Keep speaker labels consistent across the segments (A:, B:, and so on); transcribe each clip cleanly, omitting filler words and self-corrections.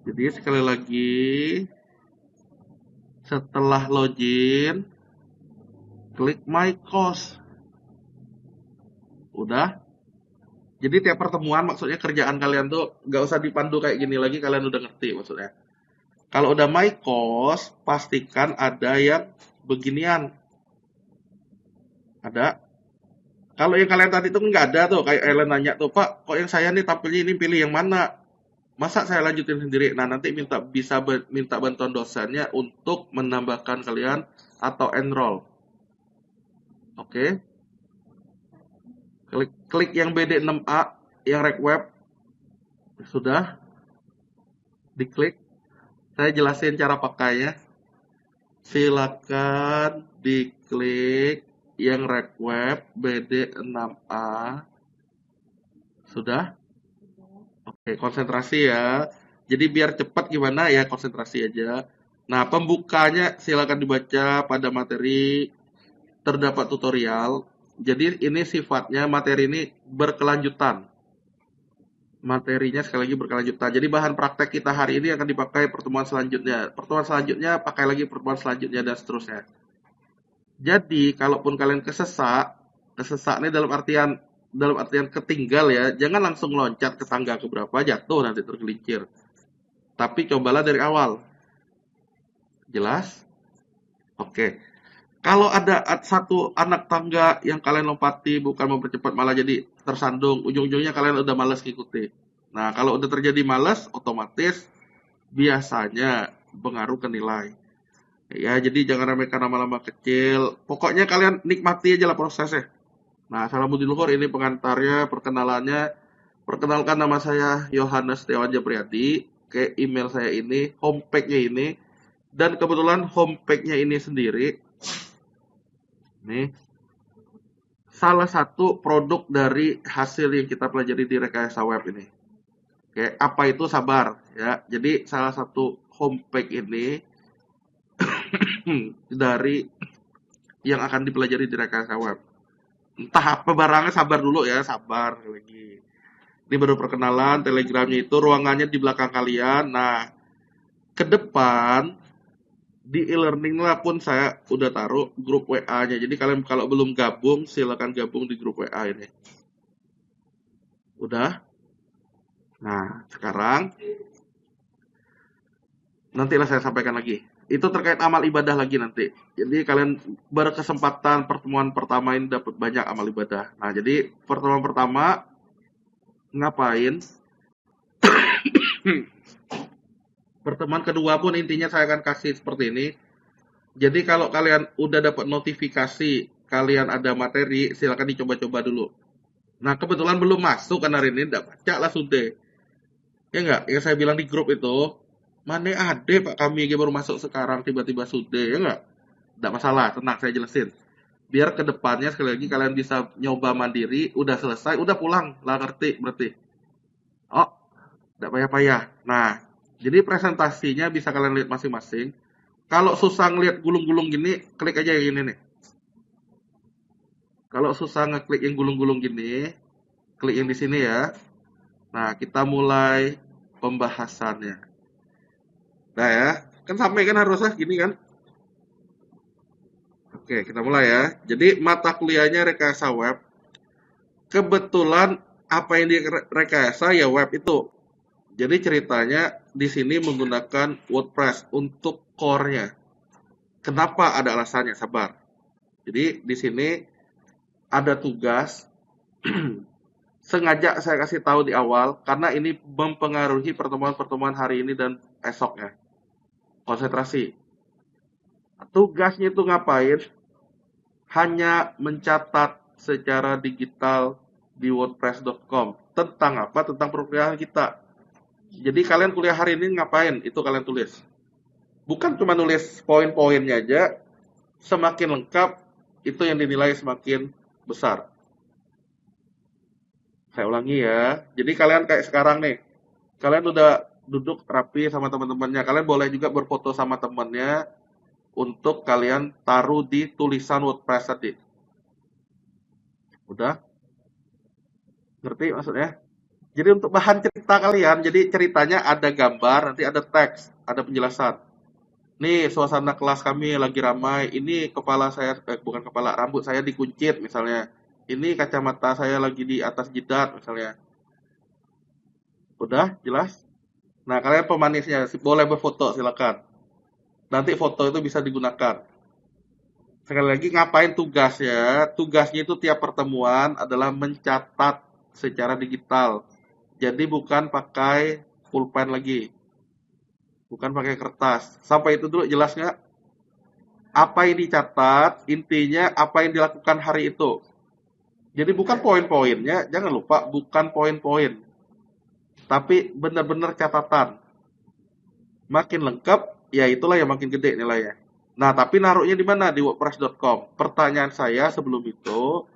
A: Jadi sekali lagi, setelah login, klik My Course. Udah. Jadi tiap pertemuan maksudnya kerjaan kalian tuh nggak usah dipandu kayak gini lagi, kalian udah ngerti maksudnya. Kalau udah My Course, pastikan ada yang beginian. Ada. Kalau yang kalian tadi itu nggak ada tuh, kayak Ellen nanya tuh, Pak, kok yang saya nih tampilnya ini pilih yang mana? Masa saya lanjutin sendiri? Nah, nanti minta bantuan dosennya untuk menambahkan kalian atau enroll. Oke. Klik yang BD6A, yang rek web, sudah diklik. Saya jelasin cara pakainya. Silakan diklik yang rek web BD6A. Sudah? Oke, konsentrasi ya. Jadi biar cepat gimana ya, konsentrasi aja. Nah, pembukanya silakan dibaca pada materi terdapat tutorial. Jadi ini sifatnya materi ini berkelanjutan. Materinya sekali lagi berkelanjutan. Jadi bahan praktek kita hari ini akan dipakai pertemuan selanjutnya. Pertemuan selanjutnya pakai lagi pertemuan selanjutnya dan seterusnya. Jadi kalaupun kalian kesesak ini dalam artian ketinggal ya, jangan langsung loncat ke tangga keberapa jatuh nanti tergelincir. Tapi cobalah dari awal. Jelas? Oke. Kalau ada satu anak tangga yang kalian lompati bukan mempercepat malah jadi tersandung, ujung-ujungnya kalian udah malas ngikuti. Nah, kalau udah terjadi malas, otomatis biasanya pengaruh ke nilai. Ya, jadi jangan remehkan nama-nama kecil. Pokoknya kalian nikmati aja lah prosesnya. Nah, salam budi luhur, ini pengantarnya, perkenalannya. Perkenalkan, nama saya Yohanes Setiawan Japriyadi. Ke email saya ini, homepage-nya ini. Dan kebetulan homepage-nya ini sendiri, nih, salah satu produk dari hasil yang kita pelajari di rekayasa web ini. Oke, apa itu sabar ya. Jadi salah satu homepage ini dari yang akan dipelajari di rekayasa web. Entah apa barangnya, sabar dulu ya, sabar lagi. Ini baru perkenalan, telegramnya itu ruangannya di belakang kalian. Nah, ke depan di e-learning lah pun saya udah taruh grup WA-nya. Jadi kalian kalau belum gabung, silakan gabung di grup WA ini. Udah? Nah, sekarang nantilah saya sampaikan lagi. Itu terkait amal ibadah lagi nanti. Jadi kalian berkesempatan pertemuan pertama ini dapat banyak amal ibadah. Nah, jadi pertemuan pertama ngapain? Pertemuan kedua pun intinya saya akan kasih seperti ini. Jadi kalau kalian udah dapat notifikasi kalian ada materi, silakan dicoba-coba dulu. Nah, kebetulan belum masuk kan hari ini, enggak baca lah sudah. Ya enggak, yang saya bilang di grup itu, mana ada Pak kami yang baru masuk sekarang tiba-tiba sudah, ya enggak? Enggak masalah, tenang saya jelasin. Biar kedepannya sekali lagi kalian bisa nyoba mandiri, udah selesai, udah pulang, lah ngerti berarti. Oh, enggak payah-payah. Nah, jadi presentasinya bisa kalian lihat masing-masing. Kalau susah ngeliat gulung-gulung gini, klik aja yang ini nih. Kalau susah ngeklik yang gulung-gulung gini, klik yang di sini ya. Nah, kita mulai pembahasannya. Nah ya, kan sampai kan harusnya gini kan? Oke, kita mulai ya. Jadi mata kuliahnya rekayasa web. Kebetulan apa yang direkayasa ya web itu. Jadi ceritanya di sini menggunakan WordPress untuk core-nya. Kenapa ada alasannya? Sabar. Jadi di sini ada tugas. Sengaja saya kasih tahu di awal karena ini mempengaruhi pertemuan-pertemuan hari ini dan esoknya. Konsentrasi. Tugasnya itu ngapain? Hanya mencatat secara digital di wordpress.com tentang apa? Tentang perkuliahan kita. Jadi kalian kuliah hari ini ngapain? Itu kalian tulis. Bukan cuma nulis poin-poinnya aja. Semakin lengkap, itu yang dinilai semakin besar. Saya ulangi ya. Jadi kalian kayak sekarang nih. Kalian udah duduk rapi sama teman-temannya. Kalian boleh juga berfoto sama temannya untuk kalian taruh di tulisan WordPress tadi. Udah? Ngerti maksudnya? Jadi untuk bahan cerita kalian, jadi ceritanya ada gambar, nanti ada teks, ada penjelasan. Nih suasana kelas kami lagi ramai. Ini kepala saya, bukan kepala, rambut saya dikuncit misalnya. Ini kacamata saya lagi di atas jidat misalnya. Udah jelas? Nah kalian pemanisnya boleh berfoto silakan. Nanti foto itu bisa digunakan. Sekali lagi ngapain tugasnya? Tugasnya itu tiap pertemuan adalah mencatat secara digital. Jadi bukan pakai pulpen lagi, bukan pakai kertas. Sampai itu dulu jelas nggak? Apa yang dicatat, intinya apa yang dilakukan hari itu. Jadi bukan poin-poinnya, jangan lupa bukan poin-poin, tapi benar-benar catatan. Makin lengkap, ya itulah yang makin gede nilainya. Nah, tapi naruhnya di mana? Di wordpress.com. Pertanyaan saya sebelum itu,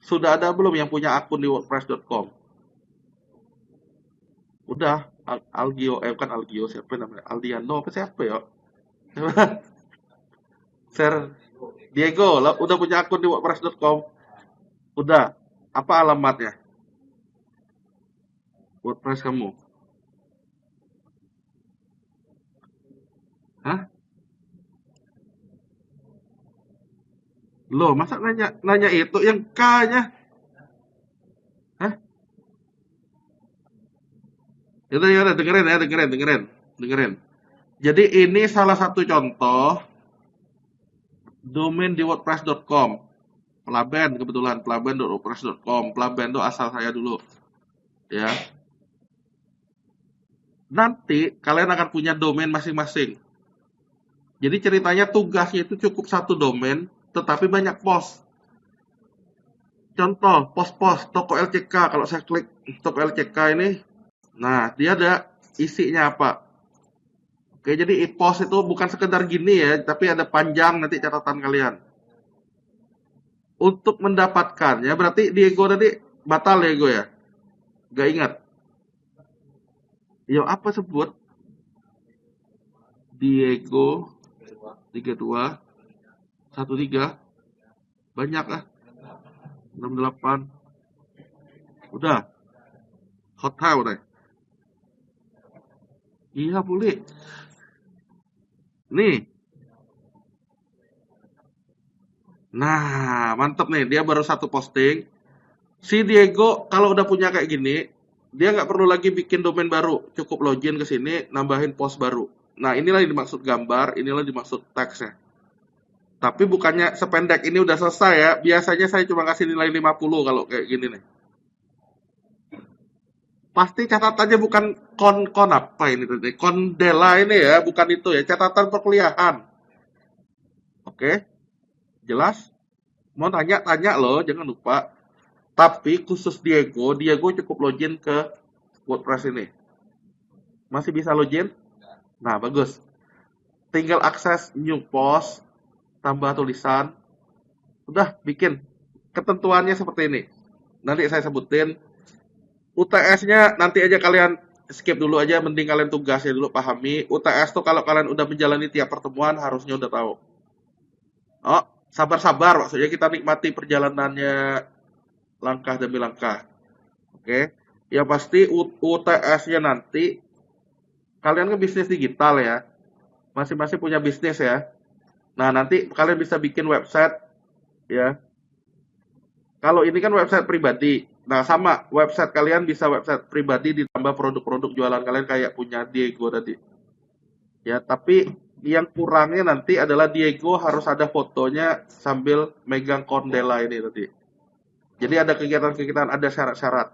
A: sudah ada belum yang punya akun di wordpress.com? Udah, Algio, bukan Algio, siapa namanya? Aldiano, apa siapa ya? Sir Diego, lah, udah punya akun di wordpress.com? Udah. Apa alamatnya? WordPress kamu? Hah? Loh, masa nanya nanya itu yang K-nya? Hah? Ya udah dengerin ya, dengerin. Jadi ini salah satu contoh domain di wordpress.com. Pelaben kebetulan, pelaben.wordpress.com. Pelaben itu asal saya dulu, ya. Nanti kalian akan punya domain masing-masing. Jadi ceritanya tugasnya itu cukup satu domain, tetapi banyak pos. Contoh, pos-pos toko LCK. Kalau saya klik toko LCK ini, nah dia ada isinya apa. Oke, jadi pos itu bukan sekedar gini ya, tapi ada panjang nanti catatan kalian. Untuk mendapatkannya, berarti Diego tadi batal ya, Diego ya? Gak ingat. Yo, apa sebut? Diego 32 13 banyak ah, 68. Udah, hotel deh. Iya, boleh. Nih. Nah, mantep nih. Dia baru satu posting. Si Diego kalau udah punya kayak gini, dia nggak perlu lagi bikin domain baru. Cukup login ke sini, nambahin post baru. Nah, inilah yang dimaksud gambar, inilah yang dimaksud teksnya. Tapi bukannya sependek ini udah selesai ya. Biasanya saya cuma kasih nilai 50 kalau kayak gini nih. Pasti catatannya bukan kon apa ini tadi? Kondela ini ya, bukan itu ya. Catatan perkuliahan. Oke, jelas? Mau tanya-tanya loh, jangan lupa. Tapi khusus Diego, Diego cukup login ke WordPress ini. Masih bisa login? Nah, bagus. Tinggal akses new post, tambah tulisan. Udah, bikin. Ketentuannya seperti ini. Nanti saya sebutin. UTS-nya nanti aja kalian skip dulu aja, mending kalian tugasnya dulu pahami. UTS tuh kalau kalian udah menjalani tiap pertemuan harusnya udah tahu. Oh, sabar-sabar maksudnya kita nikmati perjalanannya langkah demi langkah. Oke. Ya pasti UTS-nya nanti kalian kan bisnis digital ya. Masing-masing punya bisnis ya. Nah, nanti kalian bisa bikin website ya. Kalau ini kan website pribadi. Nah, sama website kalian bisa website pribadi ditambah produk-produk jualan kalian kayak punya Diego tadi. Ya, tapi yang kurangnya nanti adalah Diego harus ada fotonya sambil megang kondela ini tadi. Jadi ada kegiatan-kegiatan, ada syarat-syarat.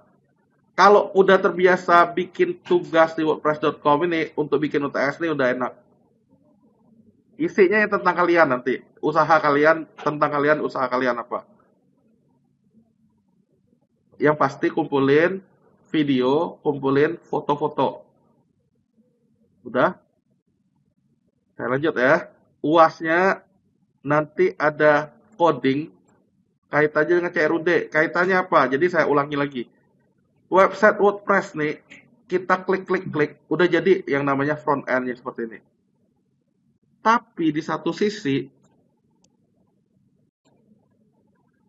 A: Kalau udah terbiasa bikin tugas di wordpress.com ini untuk bikin UTS ini udah enak. Isinya yang tentang kalian nanti. Usaha kalian, tentang kalian, usaha kalian apa. Yang pasti kumpulin video, kumpulin foto-foto. Udah? Saya lanjut ya. UASnya nanti ada coding kaitannya dengan CRUD. Kaitannya apa? Jadi saya ulangi lagi. Website WordPress nih, kita klik-klik-klik, udah jadi yang namanya front end-nya seperti ini. Tapi di satu sisi,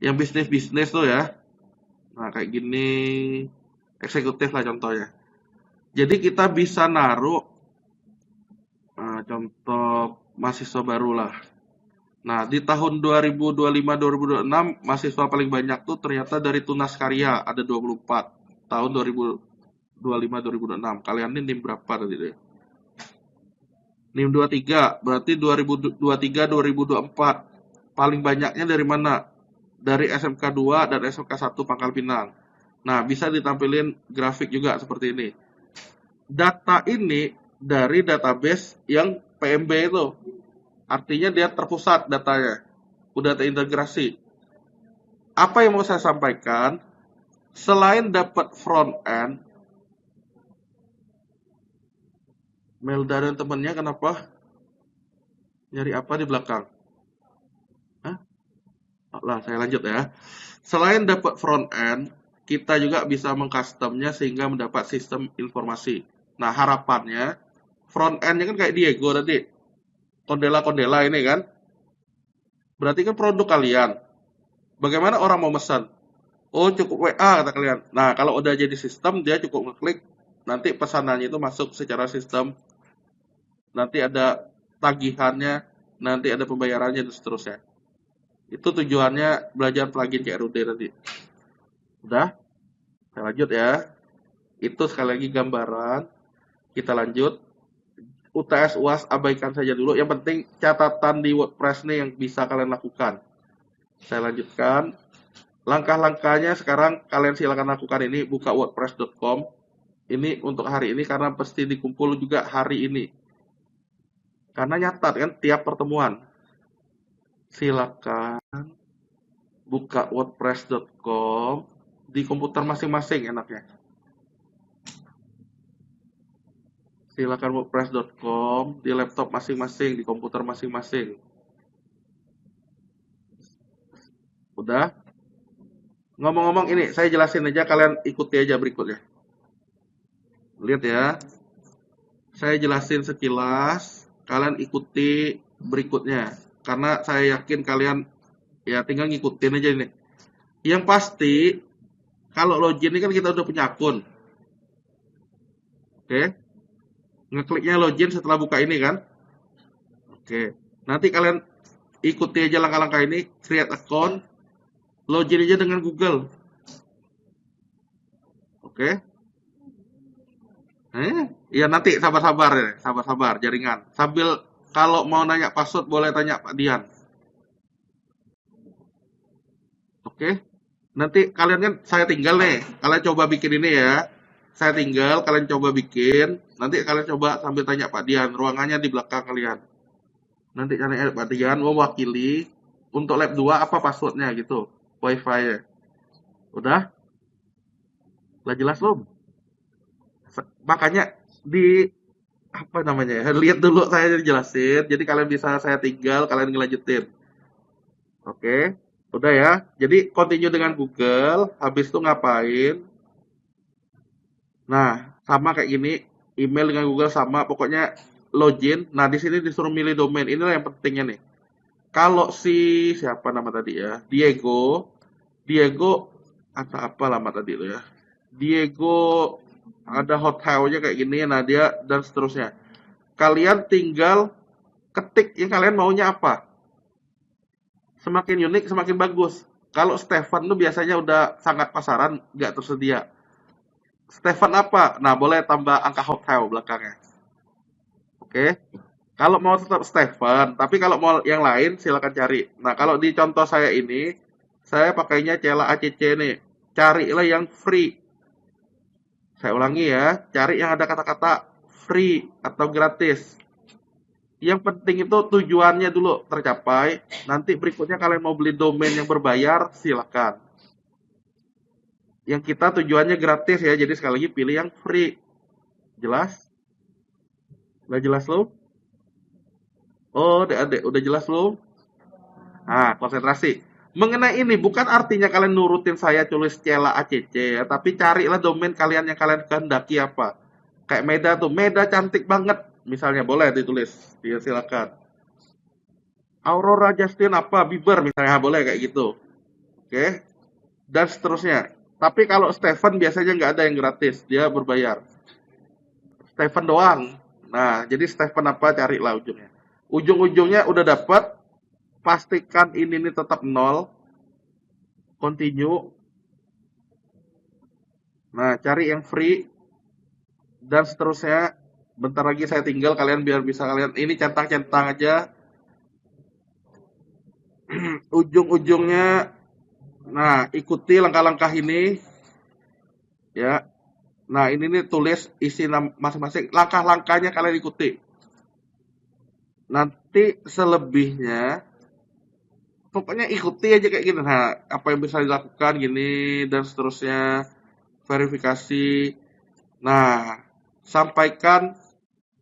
A: yang bisnis-bisnis tuh ya, nah kayak gini, eksekutif lah contohnya. Jadi kita bisa naruh contoh mahasiswa baru lah. Nah, di tahun 2025-2026 mahasiswa paling banyak tuh ternyata dari Tunas Karya ada 24 tahun 2025-2026. Kalian ini NIM berapa tadi deh? NIM 23, berarti 2023-2024. Paling banyaknya dari mana? Dari SMK 2 dan SMK 1 Pangkal Pinang. Nah, bisa ditampilin grafik juga seperti ini. Data ini dari database yang PMB itu. Artinya dia terpusat datanya. Udah terintegrasi. Apa yang mau saya sampaikan? Selain dapat front end, Melda dan temennya kenapa? Nyari apa di belakang? Hah? Lah, saya lanjut ya. Selain dapat front end, kita juga bisa mengcustomnya sehingga mendapat sistem informasi. Nah, harapannya front end-nya kan kayak Diego tadi. Kondela-kondela ini kan. Berarti kan produk kalian. Bagaimana orang mau pesan? Oh, cukup WA kata kalian. Nah, kalau udah jadi sistem, dia cukup ngeklik. Nanti pesanannya itu masuk secara sistem. Nanti ada tagihannya, nanti ada pembayarannya, dan seterusnya. Itu tujuannya belajar plugin CRUD tadi. Udah? Saya lanjut ya. Itu sekali lagi gambaran. Kita lanjut. UTS UAS abaikan saja dulu. Yang penting catatan di WordPress nih yang bisa kalian lakukan. Saya lanjutkan. Langkah-langkahnya sekarang kalian silakan lakukan ini. Buka wordpress.com. Ini untuk hari ini karena pasti dikumpul juga hari ini. Karena nyatat kan tiap pertemuan. Silakan buka wordpress.com di komputer masing-masing enaknya. Silakan wordpress.com di laptop masing-masing, di komputer masing-masing. Udah? Ngomong-ngomong ini, saya jelasin aja, kalian ikuti aja berikutnya. Lihat ya. Saya jelasin sekilas, kalian ikuti berikutnya. Karena saya yakin kalian ya tinggal ngikutin aja ini. Yang pasti, kalau login ini kan kita udah punya akun. Oke. Ngekliknya login setelah buka ini kan. Oke. Nanti kalian ikuti aja langkah-langkah ini, create account, login aja dengan Google. Oke. Ya nanti sabar-sabar ya, sabar-sabar jaringan. Sambil kalau mau nanya password boleh tanya Pak Dian. Oke. Nanti kalian kan saya tinggal nih. Kalian coba bikin ini ya. Saya tinggal, kalian coba bikin. Nanti kalian coba sambil tanya Pak Dian. Ruangannya di belakang kalian. Nanti tanya Pak Dian mewakili untuk lab 2 apa passwordnya gitu. Wifi ya. Udah? Udah jelas belum? Makanya di apa namanya ya? Lihat dulu saya jelasin. Jadi kalian bisa saya tinggal, kalian ngelanjutin. Oke. Udah ya. Jadi continue dengan Google, habis itu ngapain? Nah, sama kayak gini, email dengan Google sama, pokoknya login. Nah, di sini disuruh milih domain. Inilah yang pentingnya nih. Kalau si siapa nama tadi ya? Diego atau apa lama tadi lo ya? Diego ada hotelnya kayak gini, nah dia dan seterusnya. Kalian tinggal ketik yang kalian maunya apa. Semakin unik, semakin bagus. Kalau Stefan tuh biasanya udah sangat pasaran, nggak tersedia. Stefan apa? Nah, boleh tambah angka hotel belakangnya. Oke. Kalau mau tetap Stefan, tapi kalau mau yang lain silakan cari. Nah, kalau di contoh saya ini, saya pakainya Cela ACC nih. Carilah yang free. Saya ulangi ya, cari yang ada kata-kata free atau gratis. Yang penting itu tujuannya dulu tercapai. Nanti berikutnya kalian mau beli domain yang berbayar, silakan. Yang kita tujuannya gratis ya, jadi sekali lagi pilih yang free. Jelas? Udah jelas lo? Oh, adik-adik, udah jelas lo? Nah, konsentrasi. Mengenai ini, bukan artinya kalian nurutin saya tulis Cela ACC ya, tapi carilah domain kalian yang kalian kehendaki apa. Kayak Meda tuh, Meda cantik banget. Misalnya boleh ditulis, ya silakan. Aurora Justin apa, Bieber misalnya, boleh kayak gitu. Oke, dan seterusnya. Tapi kalau Stephen biasanya nggak ada yang gratis, dia berbayar. Stephen doang. Nah, jadi Stephen apa carilah ujungnya. Ujung-ujungnya udah dapat, pastikan ini nih tetap nol, continue. Nah, cari yang free dan seterusnya. Bentar lagi saya tinggal kalian biar bisa kalian ini centang-centang aja ujung-ujungnya. Nah, ikuti langkah-langkah ini ya. Nah, ini nih tulis isi masing-masing langkah-langkahnya kalian ikuti. Nanti selebihnya pokoknya ikuti aja kayak gini. Nah, apa yang bisa dilakukan gini dan seterusnya, verifikasi. Nah, sampaikan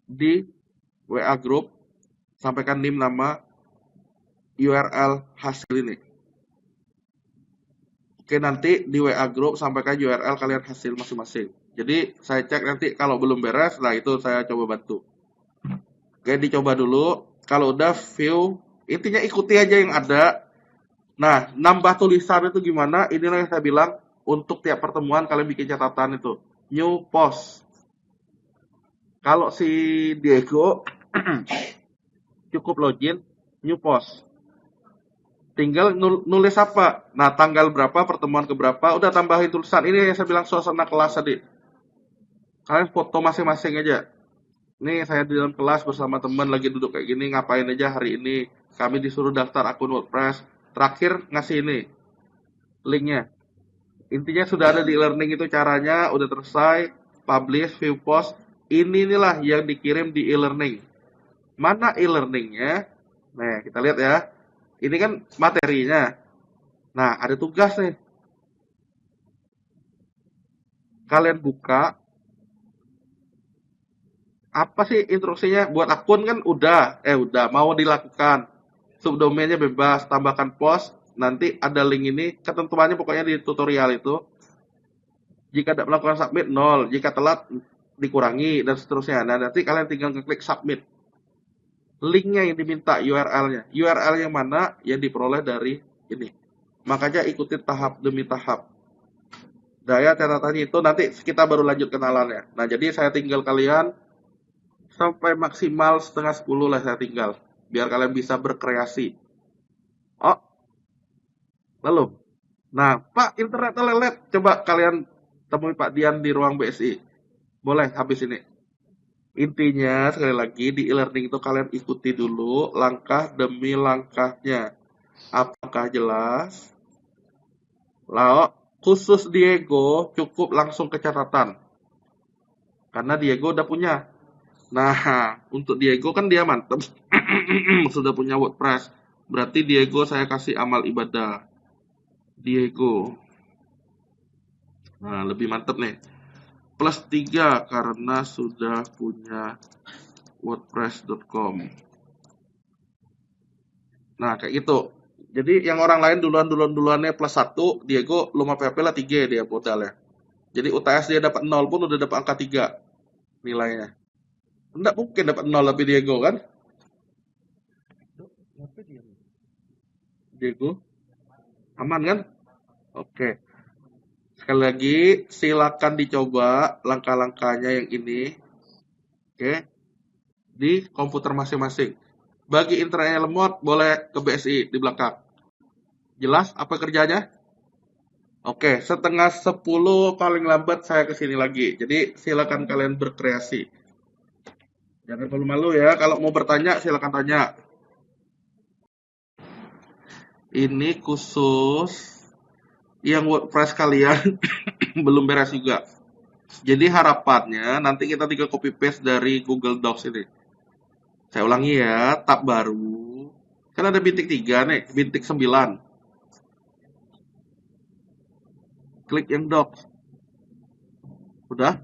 A: di WA group, sampaikan NIM, nama, URL hasil ini. Oke, nanti di WA group sampaikan URL kalian hasil masing-masing. Jadi saya cek nanti kalau belum beres, nah itu saya coba bantu. Oke, dicoba dulu. Kalau udah view, intinya ikuti aja yang ada. Nah, nambah tulisan itu gimana? Inilah yang saya bilang, untuk tiap pertemuan kalian bikin catatan itu. New post. Kalau si Diego cukup login, new post. Tinggal nulis apa? Nah, tanggal berapa, pertemuan keberapa, udah tambahin tulisan. Ini yang saya bilang suasana kelas tadi. Kalian foto masing-masing aja. Nih, saya di dalam kelas bersama teman lagi duduk kayak gini, ngapain aja hari ini. Kami disuruh daftar akun WordPress. Terakhir ngasih ini, linknya. Intinya sudah ada di e-learning itu caranya, udah selesai, publish, view post. Inilah yang dikirim di e-learning. Mana e-learningnya? Nah, kita lihat ya. Ini kan materinya. Nah, ada tugas nih. Kalian buka. Apa sih instruksinya? Buat akun kan udah mau dilakukan. Subdomainnya bebas, tambahkan post. Nanti ada link ini, ketentuannya pokoknya di tutorial itu. Jika tidak melakukan submit, 0. Jika telat, dikurangi, dan seterusnya. Nah, nanti kalian tinggal klik submit. Linknya yang diminta, URL-nya. URL yang mana? Yang diperoleh dari ini. Makanya ikuti tahap demi tahap. Daya catatannya itu nanti kita baru lanjut kenalannya. Nah, jadi saya tinggal kalian sampai maksimal setengah 10 lah saya tinggal. Biar kalian bisa berkreasi. Oh, belum. Nah, Pak, internetnya lelet. Coba kalian temui Pak Dian di ruang BSI. Boleh habis ini. Intinya, sekali lagi, di e-learning itu kalian ikuti dulu langkah demi langkahnya. Apakah jelas? Lalu, khusus Diego, cukup langsung ke catatan. Karena Diego udah punya. Nah, untuk Diego kan dia mantep. Sudah punya WordPress. Berarti Diego saya kasih amal ibadah. Diego. Nah, lebih mantep nih. Plus 3 karena sudah punya wordpress.com. Nah, kayak gitu. Jadi yang orang lain duluannya plus 1, Diego Luma PHP lah 3 dia modalnya. Jadi UTS dia dapat 0 pun udah dapat angka 3 nilainya. Enggak mungkin dapat 0 lebih Diego kan? Diego aman kan? Oke. Sekali lagi silakan dicoba langkah-langkahnya yang ini. Oke. Di komputer masing-masing. Bagi internetnya lemot boleh ke BSI di belakang. Jelas apa kerjanya? Oke, setengah 10 paling lambat saya kesini lagi. Jadi silakan kalian berkreasi. Jangan malu-malu ya. Kalau mau bertanya silakan tanya. Ini khusus yang WordPress kalian belum beres juga. Jadi harapannya nanti kita tinggal copy paste dari Google Docs ini. Saya ulangi ya, tab baru. Kan ada bintik 3 nih, bintik 9. Klik yang Docs. Udah?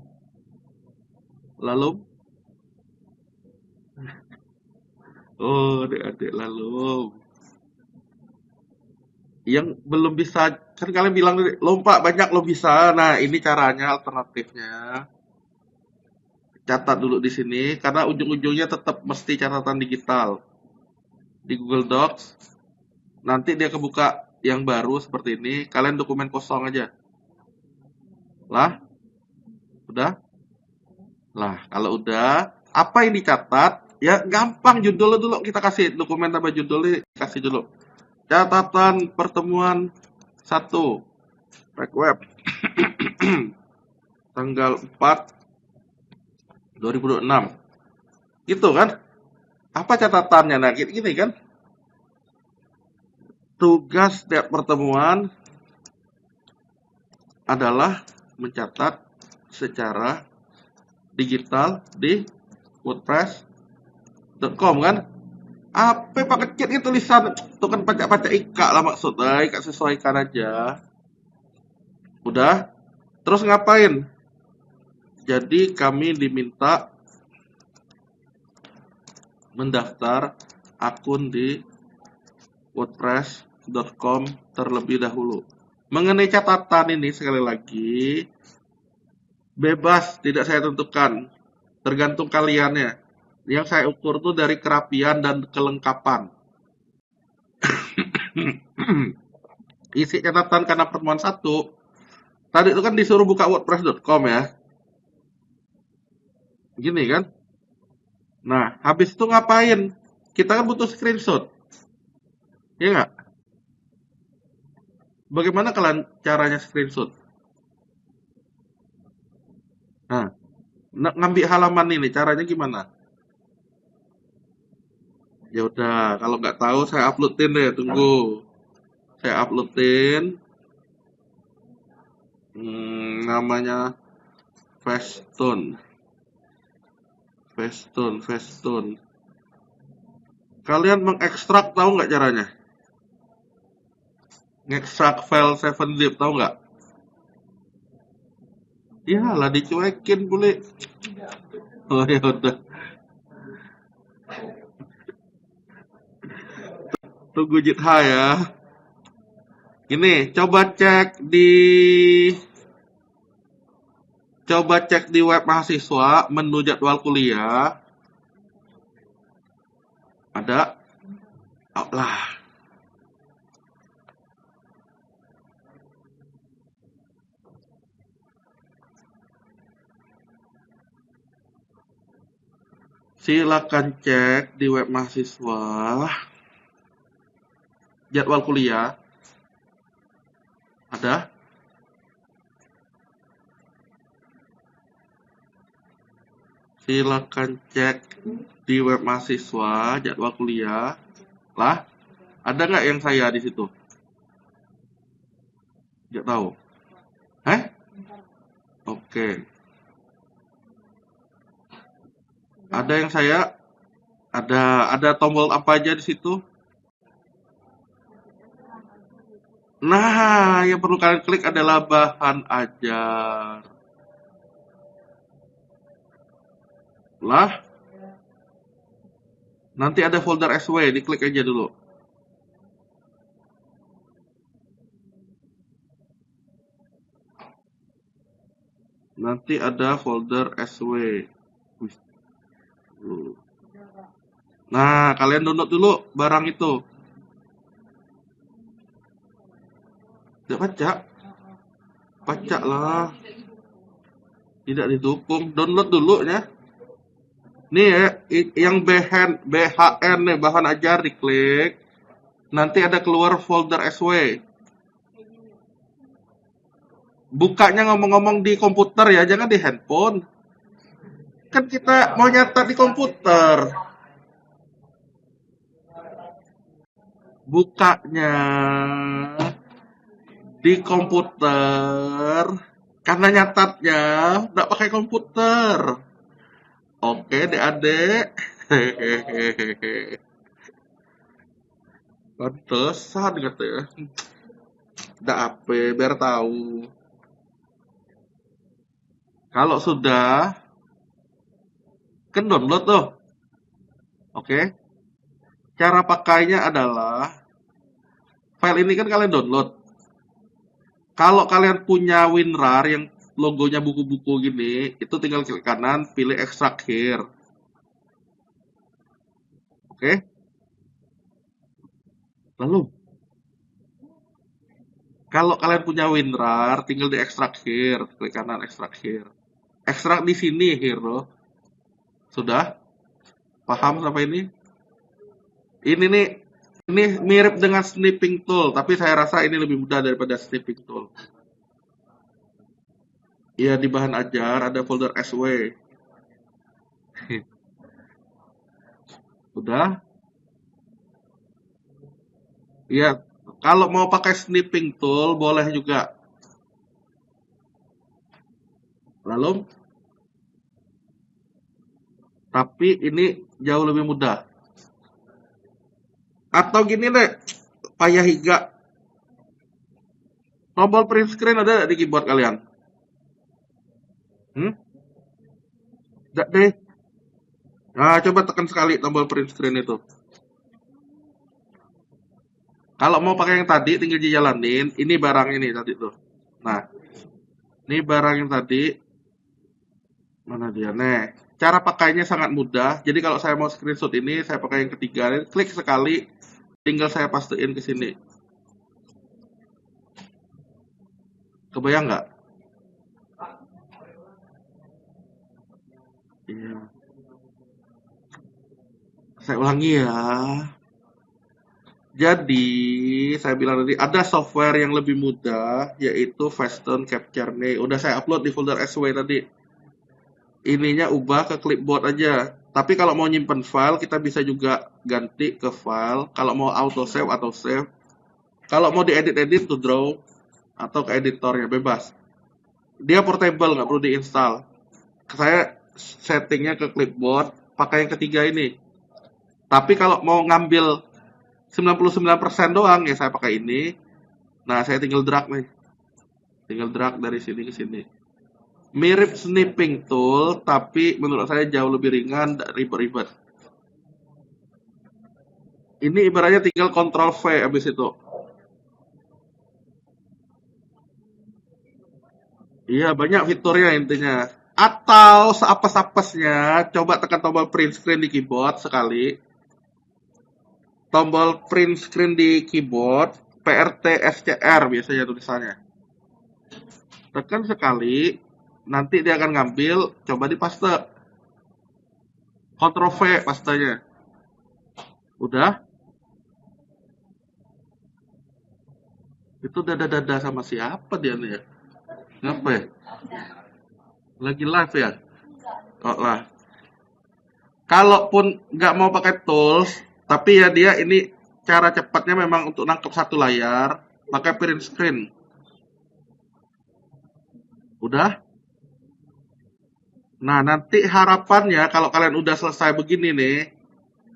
A: Lalu? Oh, adik-adik lalu. Yang belum bisa, kan kalian bilang lompat banyak lo bisa. Nah, ini caranya, alternatifnya. Catat dulu di sini, karena ujung-ujungnya tetap mesti catatan digital. Di Google Docs, nanti dia kebuka yang baru seperti ini, kalian dokumen kosong aja. Lah, udah? Lah, kalau udah, apa yang dicatat? Ya gampang, judulnya dulu kita kasih dokumen tambah judulnya kasih dulu. Catatan pertemuan 1 Pack web tanggal 4/2026. Gitu kan? Apa catatannya? Nah, gini kan? Tugas setiap pertemuan adalah mencatat secara digital di wordpress.com kan? Apa pak kecil itu tulisan itu kan pacak-pacak ika lah maksudnya, ika sesuaikan aja. Udah, terus ngapain? Jadi kami diminta mendaftar akun di wordpress.com terlebih dahulu. Mengenai catatan ini sekali lagi bebas, tidak saya tentukan, tergantung kaliannya. Yang saya ukur tuh dari kerapian dan kelengkapan. Isi catatan karena pertemuan 1, tadi itu kan disuruh buka wordpress.com ya. Gini kan. Nah, habis itu ngapain? Kita kan butuh screenshot. Iya nggak? Bagaimana kalian caranya screenshot? Nah, ngambil halaman ini caranya gimana? Ya udah, kalau nggak tahu saya uploadin deh, tunggu. Saya uploadin. Namanya Facetune. Facetune. Kalian mengekstrak tahu nggak caranya? Ngekstrak file 7-zip tahu nggak? Iyalah dicuekin boleh. Oh ya udah. Tunggu Jitha ya. Ini coba cek di web mahasiswa menu jadwal kuliah. Ada? Oh, lah. Silakan cek di web mahasiswa jadwal kuliah. Ada? Silakan cek di web mahasiswa jadwal kuliah. Lah, ada nggak yang saya di situ? Nggak tahu. Eh? Oke. Ada yang saya? Ada tombol apa aja di situ? Nah, yang perlu kalian klik adalah bahan ajar. Lah, nanti ada folder SW, diklik aja dulu. Nanti ada folder SW. Nah, kalian download dulu barang itu. Tidak pacak? Pacak lah. Tidak didukung. Download dulu ya. Nih ya, yang BHN nih, bahan ajar diklik. Nanti ada keluar folder SW. Bukanya ngomong-ngomong di komputer ya, jangan di handphone. Kan kita mau nyatat di komputer. Bukanya di komputer. Karena nyatatnya nggak pakai komputer. Oke, adik-adik. Hehehe. Pantesan katanya. Nggak apa, biar tahu. Kalau sudah, kan download tuh. Oke. Cara pakainya adalah, file ini kan kalian download. Kalau kalian punya WinRAR yang logonya buku-buku gini, itu tinggal klik kanan, pilih extract here. Oke? Lalu, Kalau kalian punya WinRAR, tinggal di extract here, klik kanan extract here. Ekstrak di sini hero. Sudah? Paham sampai ini? Ini nih, ini mirip dengan snipping tool, tapi saya rasa ini lebih mudah daripada snipping tool. Ya di bahan ajar ada folder SW. Udah? Ya, kalau mau pakai snipping tool boleh juga. Lalu, tapi ini jauh lebih mudah. Atau gini deh, payah higa. Tombol print screen ada nggak di keyboard kalian? Hmm? Nggak deh. Nah, coba tekan sekali tombol print screen itu. Kalau mau pakai yang tadi, tinggal dijalanin. Ini barang ini tadi tuh. Nah, ini barang yang tadi. Mana dia? Nih, cara pakainya sangat mudah. Jadi kalau saya mau screenshot ini, saya pakai yang ketiga. Klik sekali, tinggal saya pastein ke sini. Kebayang nggak? Iya. Saya ulangi ya. Jadi, saya bilang tadi ada software yang lebih mudah, yaitu Facetune Capture nih. Udah saya upload di folder SW tadi. Ininya ubah ke clipboard aja. Tapi kalau mau nyimpen file, kita bisa juga ganti ke file. Kalau mau auto save atau save. Kalau mau diedit-edit to draw atau ke editornya bebas. Dia portable, nggak perlu diinstal. Saya settingnya ke clipboard, pakai yang ketiga ini. Tapi kalau mau ngambil 99% doang ya saya pakai ini. Nah, saya tinggal drag nih. Tinggal drag dari sini ke sini. Mirip snipping tool, tapi menurut saya jauh lebih ringan, ribet-ribet. Ini ibaratnya tinggal Ctrl V habis itu. Iya, banyak fiturnya intinya. Atau seapes-apesnya, coba tekan tombol print screen di keyboard sekali. Tombol print screen di keyboard, PRT SCR biasanya tulisannya. Tekan sekali, nanti dia akan ngambil, coba di paste. Ctrl V pastanya. Udah? Itu dada-dada sama siapa dia nih ya? Ngapa ya? Lagi live ya? Oh lah. Kalaupun nggak mau pakai tools, tapi ya dia ini cara cepatnya memang untuk nangkep satu layar, pakai print screen. Udah? Nah, nanti harapannya kalau kalian udah selesai begini nih,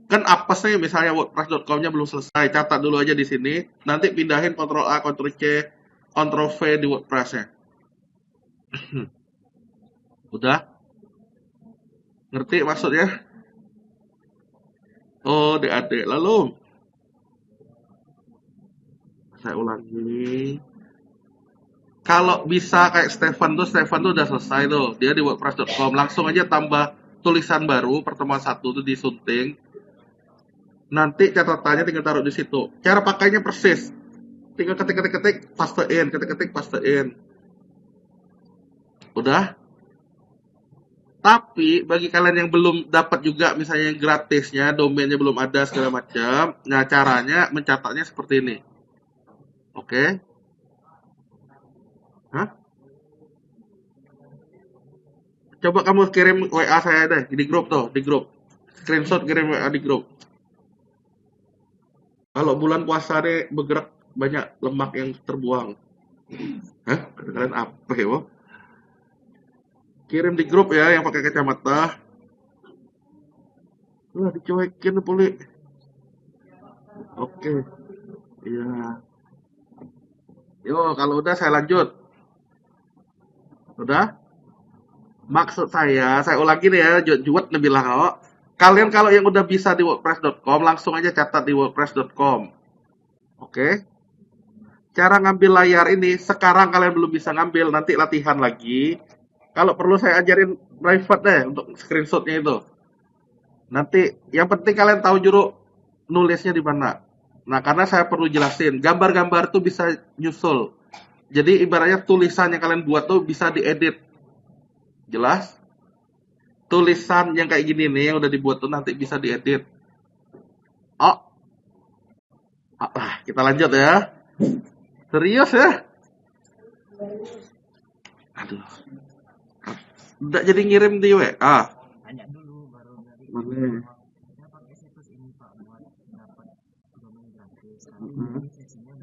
A: kan apesnya misalnya WordPress.com-nya belum selesai, catat dulu aja di sini, nanti pindahin Ctrl A, Ctrl C, Ctrl V di WordPress-nya. Udah? Ngerti maksudnya? Oh, adik-adik. Lalu, saya ulangi. Kalau bisa kayak Stefan tuh udah selesai tuh. Dia di WordPress.com. Langsung aja tambah tulisan baru, pertemuan satu tuh disunting. Nanti catatannya tinggal taruh di situ. Cara pakainya persis. Tinggal ketik-ketik-ketik, pastein. Ketik-ketik, pastein. Udah? Tapi bagi kalian yang belum dapat juga misalnya yang gratisnya, domainnya belum ada segala macam, nah caranya mencatatnya seperti ini. Oke? Hah? Coba kamu kirim WA saya deh di grup tuh, di grup. Screenshot kirim WA di grup. Kalau bulan puasa deh bergerak banyak lemak yang terbuang. Hah? Kalian apa ya? Wo? Kirim di grup ya yang pakai kacamata. Wah, dicuekin puli. Oke. Iya. Yo, kalau udah saya lanjut. Udah? Maksud saya ulangi nih ya, Juwet bilang, oh, kalian kalau yang udah bisa di WordPress.com, langsung aja catat di WordPress.com. Oke? Cara ngambil layar ini, sekarang kalian belum bisa ngambil, nanti latihan lagi. Kalau perlu saya ajarin private deh untuk screenshotnya itu. Nanti, yang penting kalian tahu juru nulisnya di mana. Nah, karena saya perlu jelasin, gambar-gambar tuh bisa nyusul. Jadi ibaratnya tulisan yang kalian buat tuh bisa diedit. Jelas? Tulisan yang kayak gini nih yang udah dibuat tuh nanti bisa diedit. Oh, kita lanjut ya. Serius ya? Aduh, udah jadi ngirim di WA.
B: Tanya dulu baru dari
A: Boleh.
B: saya pakai situs ini Pak buat dapat domain gratis. Tapi
A: Mm-mm.
B: ini sesinya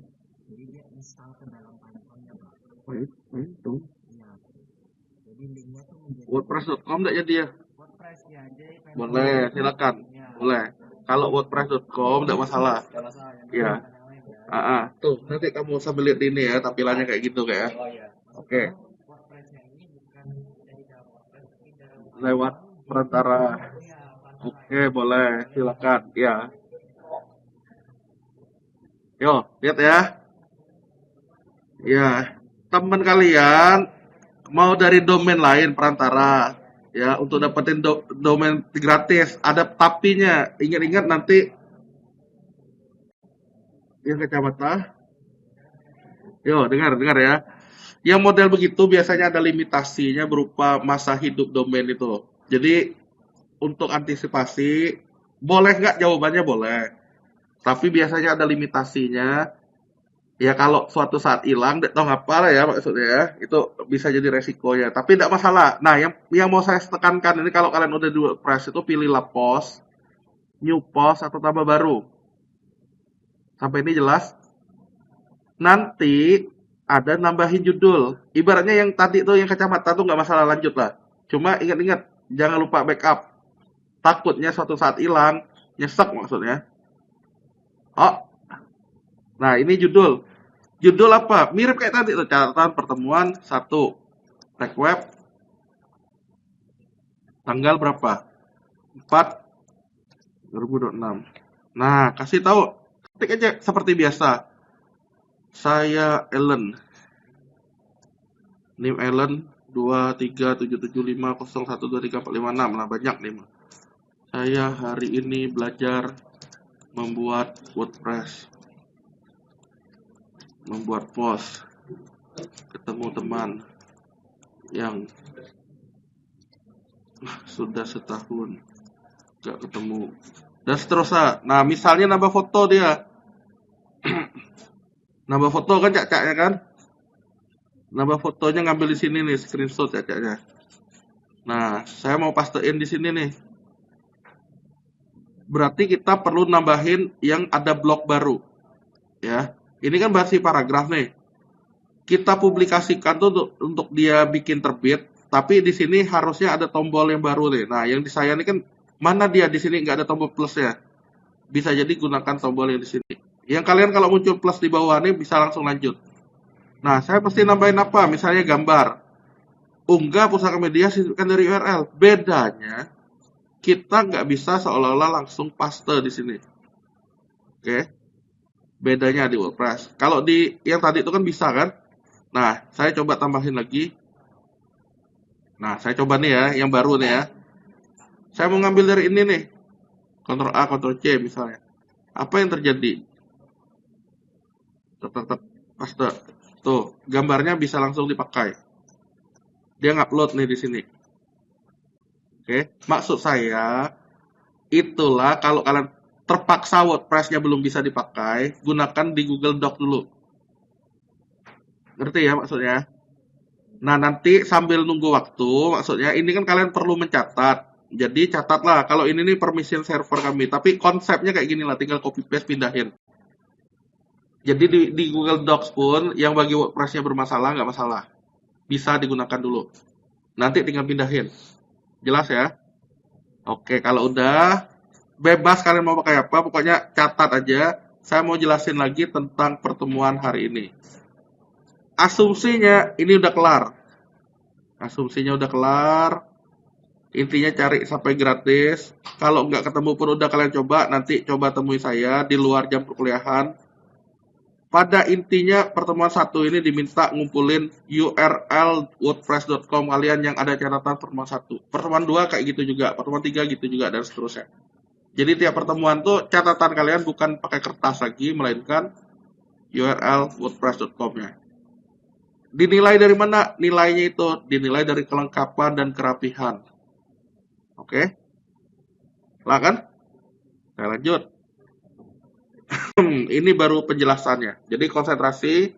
B: jadi dia install ke dalam handphonenya Pak.
A: Itu.
B: Iya. Jadi linknya tuh menjadi
A: WordPress.com enggak jadi ya?
B: WordPress ya. Jadi
A: Boleh, silakan.
B: ya.
A: Boleh. Kalau WordPress.com enggak masalah.
B: Kalau saya
A: Iya.
B: yang lain ya.
A: Tuh, nanti kamu sambil lihat ini ya, tampilannya kayak gitu kayak.
B: Oh iya.
A: Oke,
B: WordPress-nya ini bukan dari dalam WordPress tapi dalam
A: lewat perantara.
B: ya,
A: Oke, boleh. Silakan. Ya. Yo, lihat ya. Ya, teman kalian mau dari domain lain perantara ya untuk dapetin domain gratis ada tapinya. Ingat-ingat nanti yang kacamata. Yo, dengar ya. Yang model begitu biasanya ada limitasinya berupa masa hidup domain itu. Jadi untuk antisipasi boleh nggak jawabannya boleh. Tapi biasanya ada limitasinya. Ya kalau suatu saat hilang, nggak tahu apa lah ya maksudnya ya, itu bisa jadi resiko ya. Tapi tidak masalah. Nah, yang mau saya tekankan ini kalau kalian udah di WordPress itu pilihlah post, new post atau tambah baru. Sampai ini jelas? Nanti ada nambahin judul. Ibaratnya yang tadi tuh yang kacamata tuh nggak masalah lanjut lah. Cuma ingat-ingat jangan lupa backup. Takutnya suatu saat hilang, nyesek maksudnya. Oh, nah ini judul. Judul apa? Mirip kayak tadi tuh catatan pertemuan 1. Tag web tanggal berapa? 4 2026. Nah, kasih tahu. Ketik aja seperti biasa. Saya Ellen. Name Ellen 23775012346. Nah, banyak nih. Saya hari ini belajar membuat WordPress. Membuat post. Ketemu teman yang sudah setahun gak ketemu dan seterusnya. Nah, misalnya nambah foto dia. Nambah foto kan cacaknya kan? Nambah fotonya ngambil di sini nih, screenshot cacaknya. Nah, saya mau pastein di sini nih. Berarti kita perlu nambahin yang ada blok baru. Ya. Ini kan versi paragraf nih. Kita publikasikan tuh untuk dia bikin terbit, tapi di sini harusnya ada tombol yang baru nih. Nah, yang di saya ini kan mana dia di sini nggak ada tombol plus ya. Bisa jadi gunakan tombol yang di sini. Yang kalian kalau muncul plus di bawah ini bisa langsung lanjut. Nah, saya pasti nambahin apa? Misalnya gambar. Unggah pusaka media sisipkan dari URL. Bedanya, kita nggak bisa seolah-olah langsung paste di sini. Oke. Bedanya di WordPress. Kalau di yang tadi itu kan bisa kan? Nah, saya coba tambahin lagi. Nah, saya coba nih ya, yang baru nih ya. Saya mau ngambil dari ini nih. Ctrl A, Ctrl C misalnya. Apa yang terjadi? Tetap paste. Tuh, gambarnya bisa langsung dipakai. Dia ngupload nih di sini. Oke, maksud saya itulah kalau kalian terpaksa WordPress-nya belum bisa dipakai, gunakan di Google Doc dulu. Ngerti ya maksudnya? Nah, nanti sambil nunggu waktu, maksudnya ini kan kalian perlu mencatat. Jadi catatlah, kalau ini nih permission server kami, tapi konsepnya kayak gini lah, tinggal copy paste pindahin. Jadi di Google Docs pun yang bagi WordPress-nya bermasalah nggak masalah, bisa digunakan dulu. Nanti tinggal pindahin. Jelas ya? Oke, kalau udah bebas kalian mau pakai apa, pokoknya catat aja. Saya mau jelasin lagi tentang pertemuan hari ini. Asumsinya ini udah kelar. Asumsinya udah kelar. Intinya cari sampai gratis. Kalau nggak ketemu pun udah kalian coba. Nanti coba temui saya di luar jam perkuliahan. Pada intinya pertemuan 1 ini diminta ngumpulin URL wordpress.com kalian yang ada catatan pertemuan 1. Pertemuan 2 kayak gitu juga, pertemuan 3 gitu juga, dan seterusnya. Jadi tiap pertemuan tuh catatan kalian bukan pakai kertas lagi, melainkan URL wordpress.com-nya. Dinilai dari mana? Nilainya itu dinilai dari kelengkapan dan kerapihan. Oke? Lah kan? Saya lanjut. Ini baru penjelasannya. Jadi konsentrasi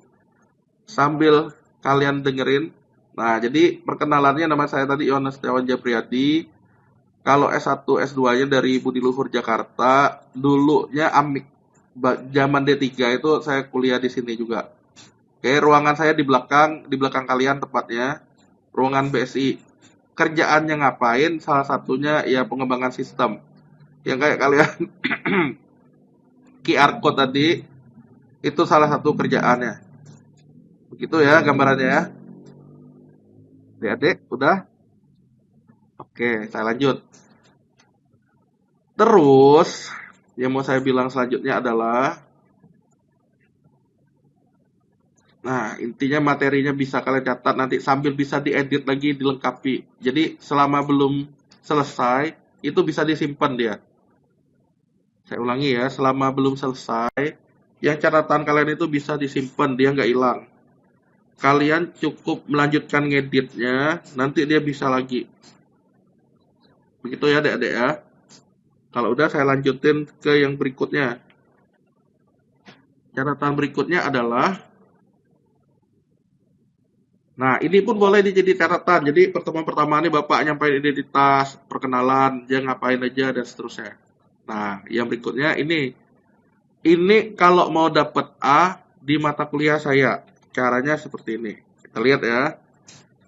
A: sambil kalian dengerin. Nah, jadi perkenalannya nama saya tadi Yohanes Setiawan Japriyadi. Kalau S1, S2-nya dari Budi Luhur Jakarta, dulunya Amik. Zaman D3 itu saya kuliah di sini juga. Oke, ruangan saya di belakang kalian tepatnya. Ruangan BSI. Kerjaannya ngapain? Salah satunya ya pengembangan sistem. Yang kayak kalian QR code tadi, itu salah satu kerjaannya. Begitu ya gambarannya ya. Adik-adik, udah? Oke, saya lanjut. Terus, yang mau saya bilang selanjutnya adalah, nah intinya materinya bisa kalian catat nanti sambil bisa diedit lagi, dilengkapi. Jadi selama belum selesai, itu bisa disimpan dia. Saya ulangi ya, selama belum selesai, yang catatan kalian itu bisa disimpan, dia nggak hilang. Kalian cukup melanjutkan ngeditnya, nanti dia bisa lagi. Begitu ya adik-adik ya. Kalau udah saya lanjutin ke yang berikutnya. Catatan berikutnya adalah, nah ini pun boleh dijadi catatan. Jadi pertemuan pertama ini Bapak nyampaikan identitas, perkenalan, dia ngapain aja dan seterusnya. Nah, yang berikutnya ini kalau mau dapat A di mata kuliah saya, caranya seperti ini. Kita lihat ya,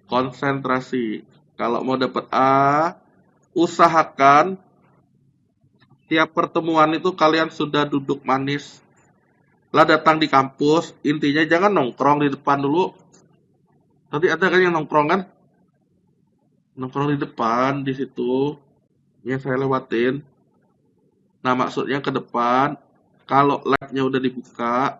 A: konsentrasi. Kalau mau dapat A, usahakan tiap pertemuan itu kalian sudah duduk manis. Lah datang di kampus, intinya jangan nongkrong di depan dulu. Tadi ada kan yang nongkrong kan? Nongkrong di depan, di situ. Yang saya lewatin. Nah, maksudnya ke depan, kalau labnya udah dibuka,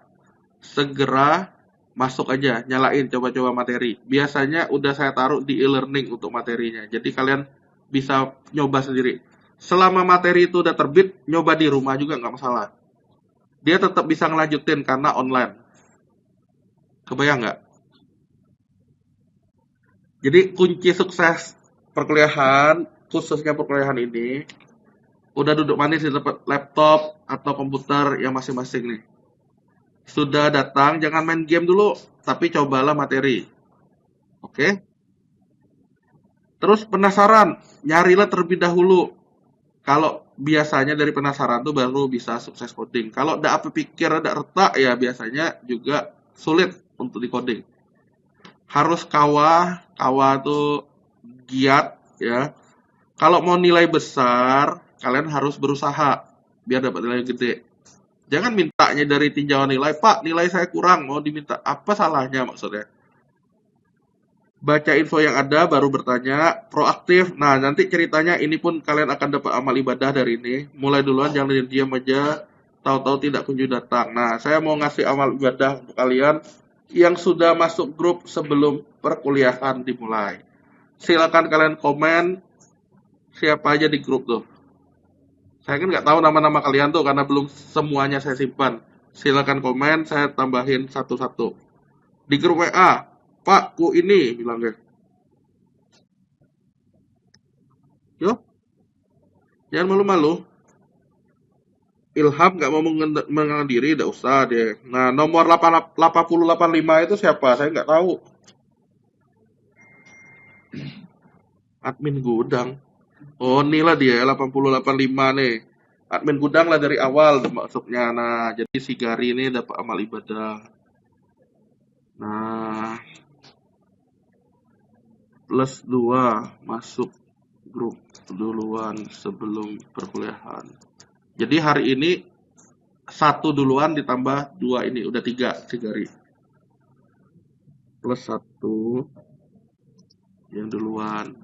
A: segera masuk aja, nyalain coba-coba materi. Biasanya udah saya taruh di e-learning untuk materinya. Jadi kalian bisa nyoba sendiri. Selama materi itu udah terbit, nyoba di rumah juga nggak masalah. Dia tetap bisa ngelanjutin karena online. Kebayang nggak? Jadi kunci sukses perkuliahan, khususnya perkuliahan ini, udah duduk manis di tempat laptop atau komputer yang masing-masing nih. Sudah datang, jangan main game dulu, tapi cobalah materi. Oke? Terus penasaran, nyarilah terlebih dahulu. Kalau biasanya dari penasaran tuh baru bisa sukses coding. Kalau udah apa pikir, udah retak ya biasanya juga sulit untuk di coding. Harus kawah tuh giat ya. Kalau mau nilai besar, kalian harus berusaha biar dapat nilai gede. Jangan mintanya dari tinjauan nilai, Pak, nilai saya kurang, mau diminta. Apa salahnya maksudnya? Baca info yang ada, baru bertanya, proaktif. Nah, nanti ceritanya ini pun kalian akan dapat amal ibadah dari ini. Mulai duluan, jangan diam aja, tahu-tahu tidak kunjung datang. Nah, saya mau ngasih amal ibadah untuk kalian yang sudah masuk grup sebelum perkuliahan dimulai. Silakan kalian komen siapa aja di grup tuh. Saya kan nggak tahu nama-nama kalian tuh karena belum semuanya saya simpan. Silakan komen, saya tambahin satu-satu. Di grup WA, Pak, ku ini, bilang guys. Yo, jangan malu-malu. Ilham nggak mau mengenal diri, tidak usah deh. Nah, nomor 8085 itu siapa? Saya nggak tahu. Admin gudang. Oh, inilah dia 8085 nih. Admin gudang lah dari awal masuknya. Nah, jadi si Gari ini dapat amal ibadah. Nah, plus 2 masuk grup duluan sebelum perkuliahan. Jadi hari ini satu duluan ditambah 2 ini udah 3 si Gari. Plus 1 yang duluan.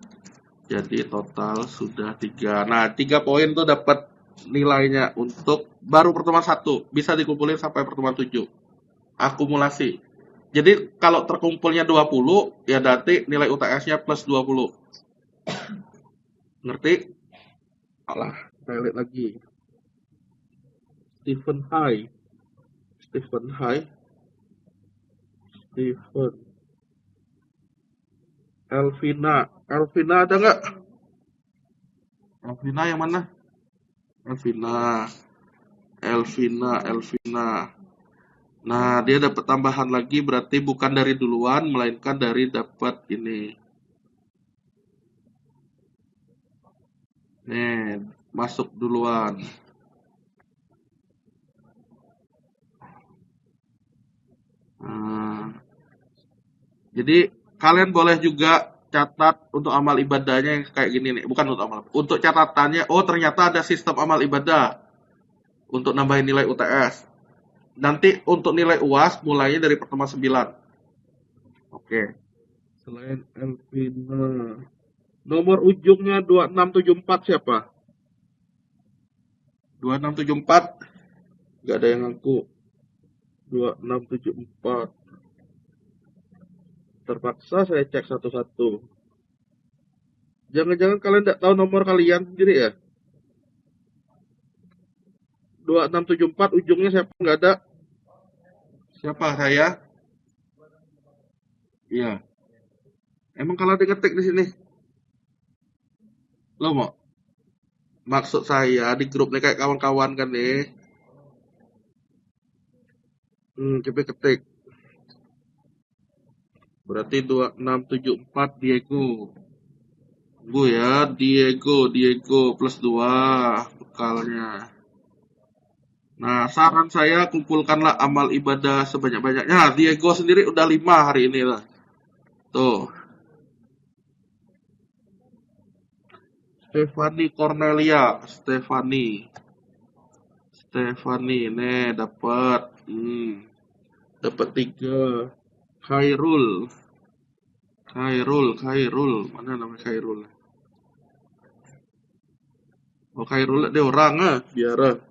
A: Jadi total sudah 3. Nah, 3 poin tuh dapat nilainya untuk baru pertemuan 1. Bisa dikumpulin sampai pertemuan 7. Akumulasi. Jadi kalau terkumpulnya 20, ya berarti nilai UTS-nya plus 20. Ngerti? Alah, saya lihat lagi. Stephen Hai. Stephen. Elvina. Elvina ada nggak? Elvina yang mana? Elvina. Elvina. Nah, dia dapat tambahan lagi berarti bukan dari duluan, melainkan dari dapat ini. Nih, masuk duluan. Nah, jadi kalian boleh juga catat untuk amal ibadahnya yang kayak gini nih. Bukan untuk amal. Untuk catatannya, oh ternyata ada sistem amal ibadah untuk nambahin nilai UTS. Nanti untuk nilai UAS mulainya dari pertemuan 9. Oke. Selain Elvina. Nomor ujungnya 2674 siapa? 2674. Gak ada yang ngaku. 2674. Terpaksa saya cek satu-satu. Jangan-jangan kalian tidak tahu nomor kalian sendiri ya? 2674 ujungnya siapa? Nggak ada. Siapa? Saya? Iya. Emang kalau ada ngetik di sini? Lo mau? Maksud saya di grup nih kayak kawan-kawan kan nih. Coba ketik. Berarti 2674 Diego. Tunggu ya, Diego plus 2 bekalnya. Nah, saran saya kumpulkanlah amal ibadah sebanyak-banyaknya. Nah, Diego sendiri udah 5 hari ini lah. Tuh, Stefani Cornelia, Stefani, nih dapat, dapat 3. Khairul, mana namanya Khairul? Oh, Khairul dia orang biar.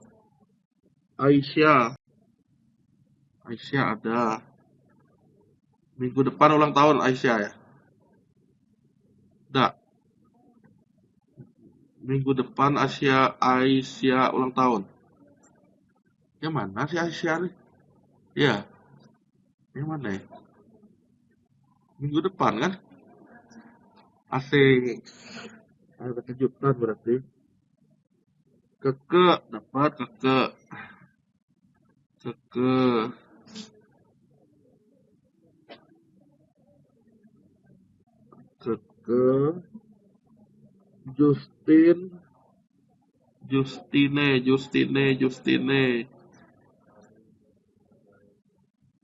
A: Aisyah ada. Minggu depan ulang tahun Aisyah ya? Enggak, minggu depan Aisyah ulang tahun. Yang mana sih Aisyah nih? Ya, yang mana ya? Minggu depan kan? Asik. Ada kejutan berarti. Dapat Keke. Justine.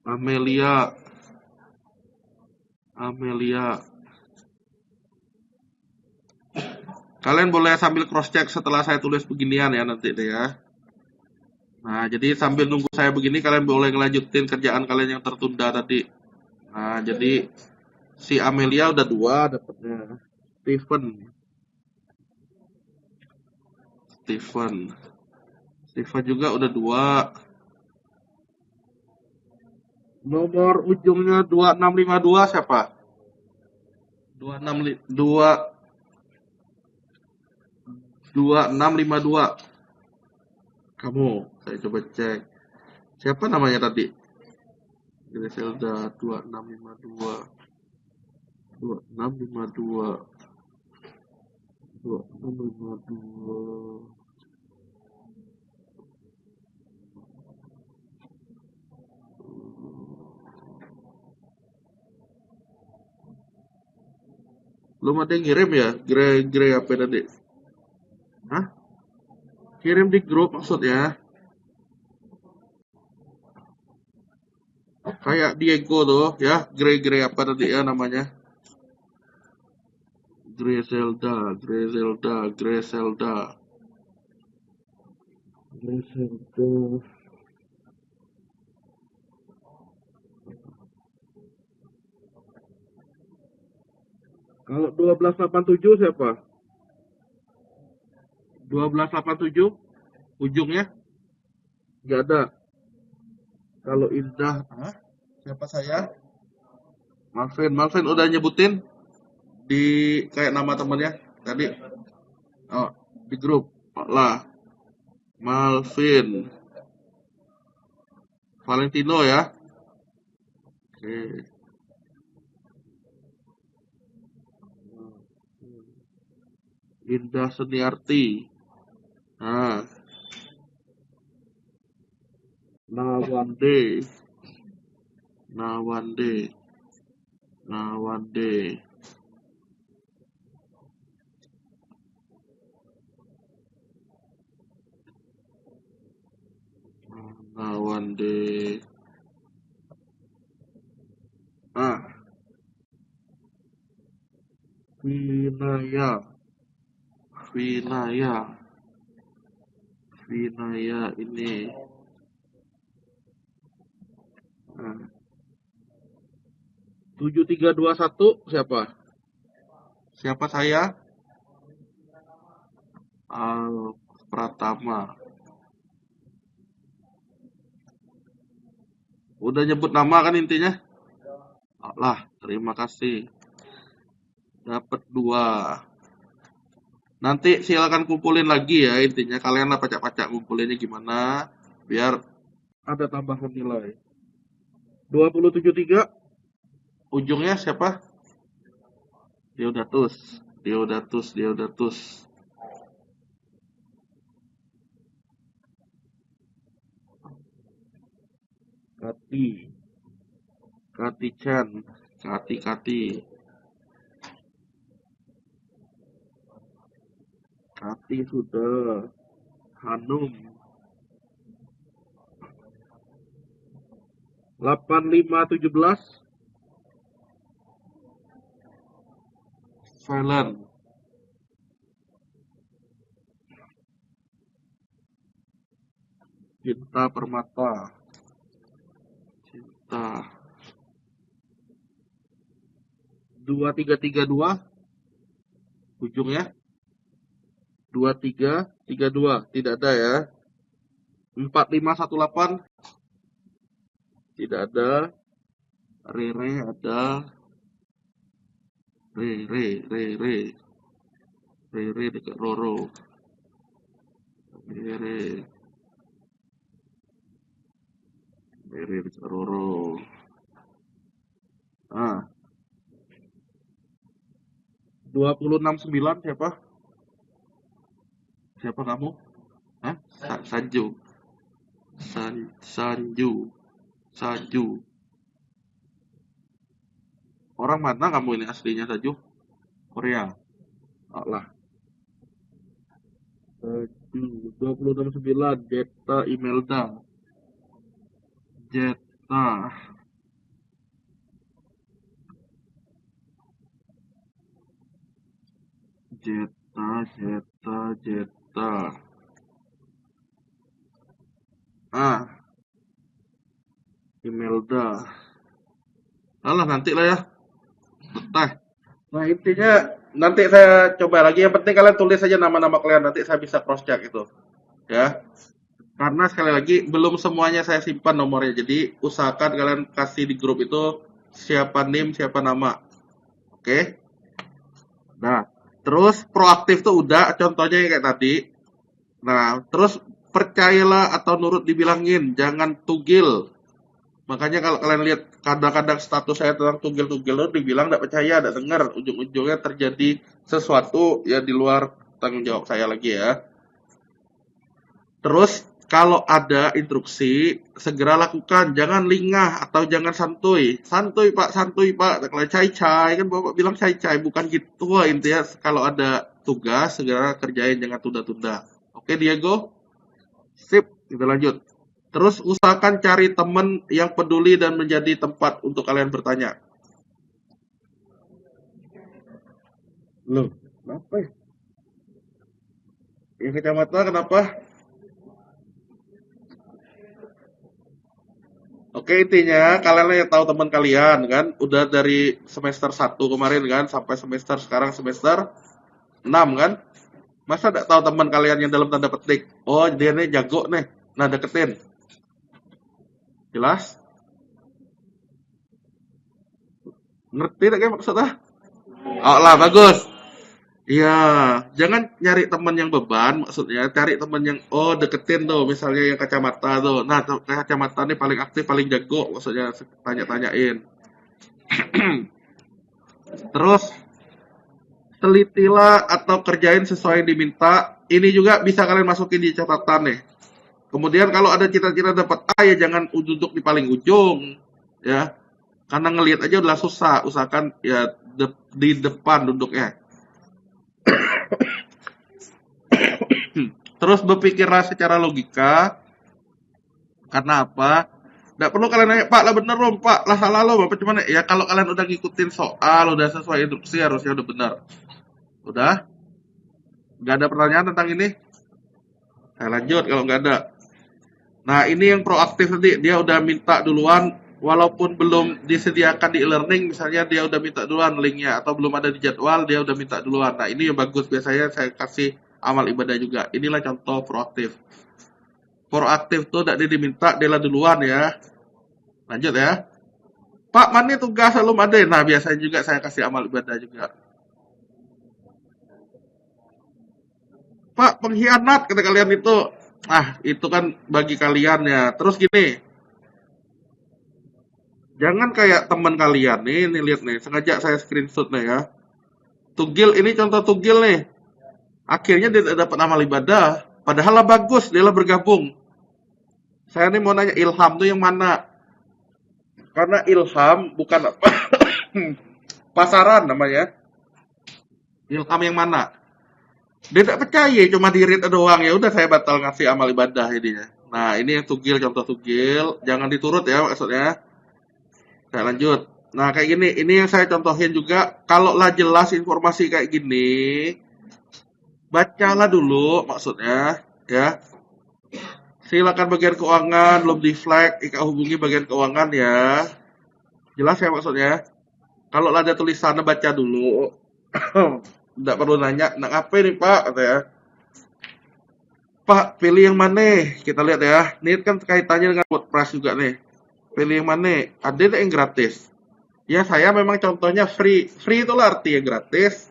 A: Amelia. Kalian boleh sambil cross check setelah saya tulis beginian ya nanti deh ya. Nah, jadi sambil nunggu saya begini kalian boleh ngelanjutin kerjaan kalian yang tertunda tadi. Nah, jadi si Amelia udah 2 dapatnya. Steven juga udah 2. Nomor ujungnya 2652 siapa? 2652. Kamu, saya coba cek. Siapa namanya tadi? Griselda 2652. 2652. Belum ada yang ngirim ya? Gre apa tadi? Hah? Kirim di grup maksudnya. Kayak Diego tuh ya, Gre apa tadi ya namanya? Griselda. Kalau 1287 siapa? 1287 ujungnya nggak ada. Kalau Indah, siapa saya? Malvin udah nyebutin di kayak nama temennya tadi. Oh, di grup lah. Malvin Valentino ya. Oke. Indah Seniarti. Nah, Nawande. Nawande. Nawande. Nawande. Ah, Vinaya. Vinaya. Vinaya ini. Nah, 7321 siapa? Siapa saya? Al Pratama. Udah nyebut nama kan intinya? Lah, terima kasih. Dapat 2. Nanti silakan kumpulin lagi ya, intinya kalian lah pacak-pacak ngumpulinnya gimana biar ada tambahan nilai. 273 ujungnya siapa? Deodatus. Deodatus, Deodatus. Kati. Kati Chan. Kati Kati. Kati sudah. Hanum. 8517. Silent. Cinta Permata. Cinta. 2332 ujungnya 2332 tidak ada ya. 4518 tidak ada. Rere ada. Rere dekat Roro. Rere dekat Roro. Ah. 269 siapa? Siapa kamu? Hah? Sanju. Sanju. Orang mana kamu ini aslinya Sanju? Korea. Oh lah. 269 Jetta Imelda. Jetta. Ah, Imelda. Alah nanti lah ya. Betah. Nah intinya nanti saya coba lagi. Yang penting kalian tulis saja nama-nama kalian. Nanti saya bisa cross check itu. Ya. Karena sekali lagi belum semuanya saya simpan nomornya. Jadi usahakan kalian kasih di grup itu siapa NIM, siapa nama. Oke. Nah, terus proaktif tuh udah contohnya kayak tadi. Nah, terus percayalah atau nurut dibilangin, jangan tugil. Makanya kalau kalian lihat kadang-kadang status saya tentang tugil-tugil itu dibilang tidak percaya, tidak dengar, ujung-ujungnya terjadi sesuatu ya di luar tanggung jawab saya lagi ya. Terus kalau ada instruksi segera lakukan, jangan lingah atau jangan santuy. Santuy Pak. Kalau cai-cai kan Bapak bilang cai-cai, bukan gitu wah, intinya kalau ada tugas segera kerjain, jangan tunda-tunda. Oke Diego? Sip, kita lanjut. Terus usahakan cari teman yang peduli dan menjadi tempat untuk kalian bertanya. Loh, kenapa ya? Yang kecamatan kenapa? Oke, intinya kalian yang tahu teman kalian kan, udah dari semester 1 kemarin kan, sampai semester sekarang semester 6 kan. Masa tidak tahu teman kalian yang dalam tanda petik, oh dia nih jago nih, nah deketin. Jelas? Ngerti tidak kayak maksudnya? Oh lah, bagus. Iya, jangan nyari teman yang beban, maksudnya cari teman yang oh deketin tuh, misalnya yang kacamata tuh. Nah, kacamata ini paling aktif, paling jago, maksudnya tanya-tanyain. Terus Telitilah atau kerjain sesuai yang diminta. Ini juga bisa kalian masukin di catatan nih. Kemudian kalau ada cita-cita dapat A ya jangan duduk di paling ujung ya. Karena ngelihat aja udah susah. Usahakan ya di depan duduknya. Terus berpikirlah secara logika. Karena apa? Nggak perlu kalian nanya, Pak lah bener loh, Pak lah salah loh, Bapak cuman ya kalau kalian udah ngikutin soal, udah sesuai instruksi harusnya udah benar. Udah? Nggak ada pertanyaan tentang ini? Saya lanjut kalau nggak ada. Nah ini yang proaktif nanti, dia udah minta duluan, walaupun belum disediakan di e-learning, misalnya dia udah minta duluan linknya, atau belum ada di jadwal, dia udah minta duluan. Nah ini yang bagus, biasanya saya kasih amal ibadah juga. Inilah contoh proaktif. Proaktif tuh tidak diminta, dia duluan ya. Lanjut ya. Pak, mana tugas belum ada? Nah biasanya juga saya kasih amal ibadah juga. Pak, pengkhianat kata kalian itu. Ah, itu kan bagi kalian ya. Terus gini, jangan kayak teman kalian nih lihat nih, sengaja saya screenshot nih ya. Tugil ini contoh tugil nih. Akhirnya dia tidak dapat amal ibadah, padahal lah bagus, dia lah bergabung. Saya nih mau nanya ilham tuh yang mana? Karena ilham bukan pasaran namanya. Ilham yang mana? Dia tidak percaya, cuma dirit doang. Ya udah saya batal ngasih amal ibadah jadinya. Nah, ini yang tugil, contoh tugil. Jangan diturut ya maksudnya. Saya lanjut. Nah, kayak gini. Ini yang saya contohin juga. Kalau lah jelas informasi kayak gini, bacalah dulu maksudnya. Ya. Silakan bagian keuangan, belum di flag, Ika hubungi bagian keuangan ya. Jelas ya maksudnya. Kalau ada tulisannya baca dulu. Tidak perlu nanya, nak apa nih Pak? Kata ya. Pak, pilih yang mana? Kita lihat ya. Ini kan kaitannya dengan WordPress juga nih. Pilih yang mana? Ada yang gratis. Ya, saya memang contohnya free. Free itu arti yang gratis.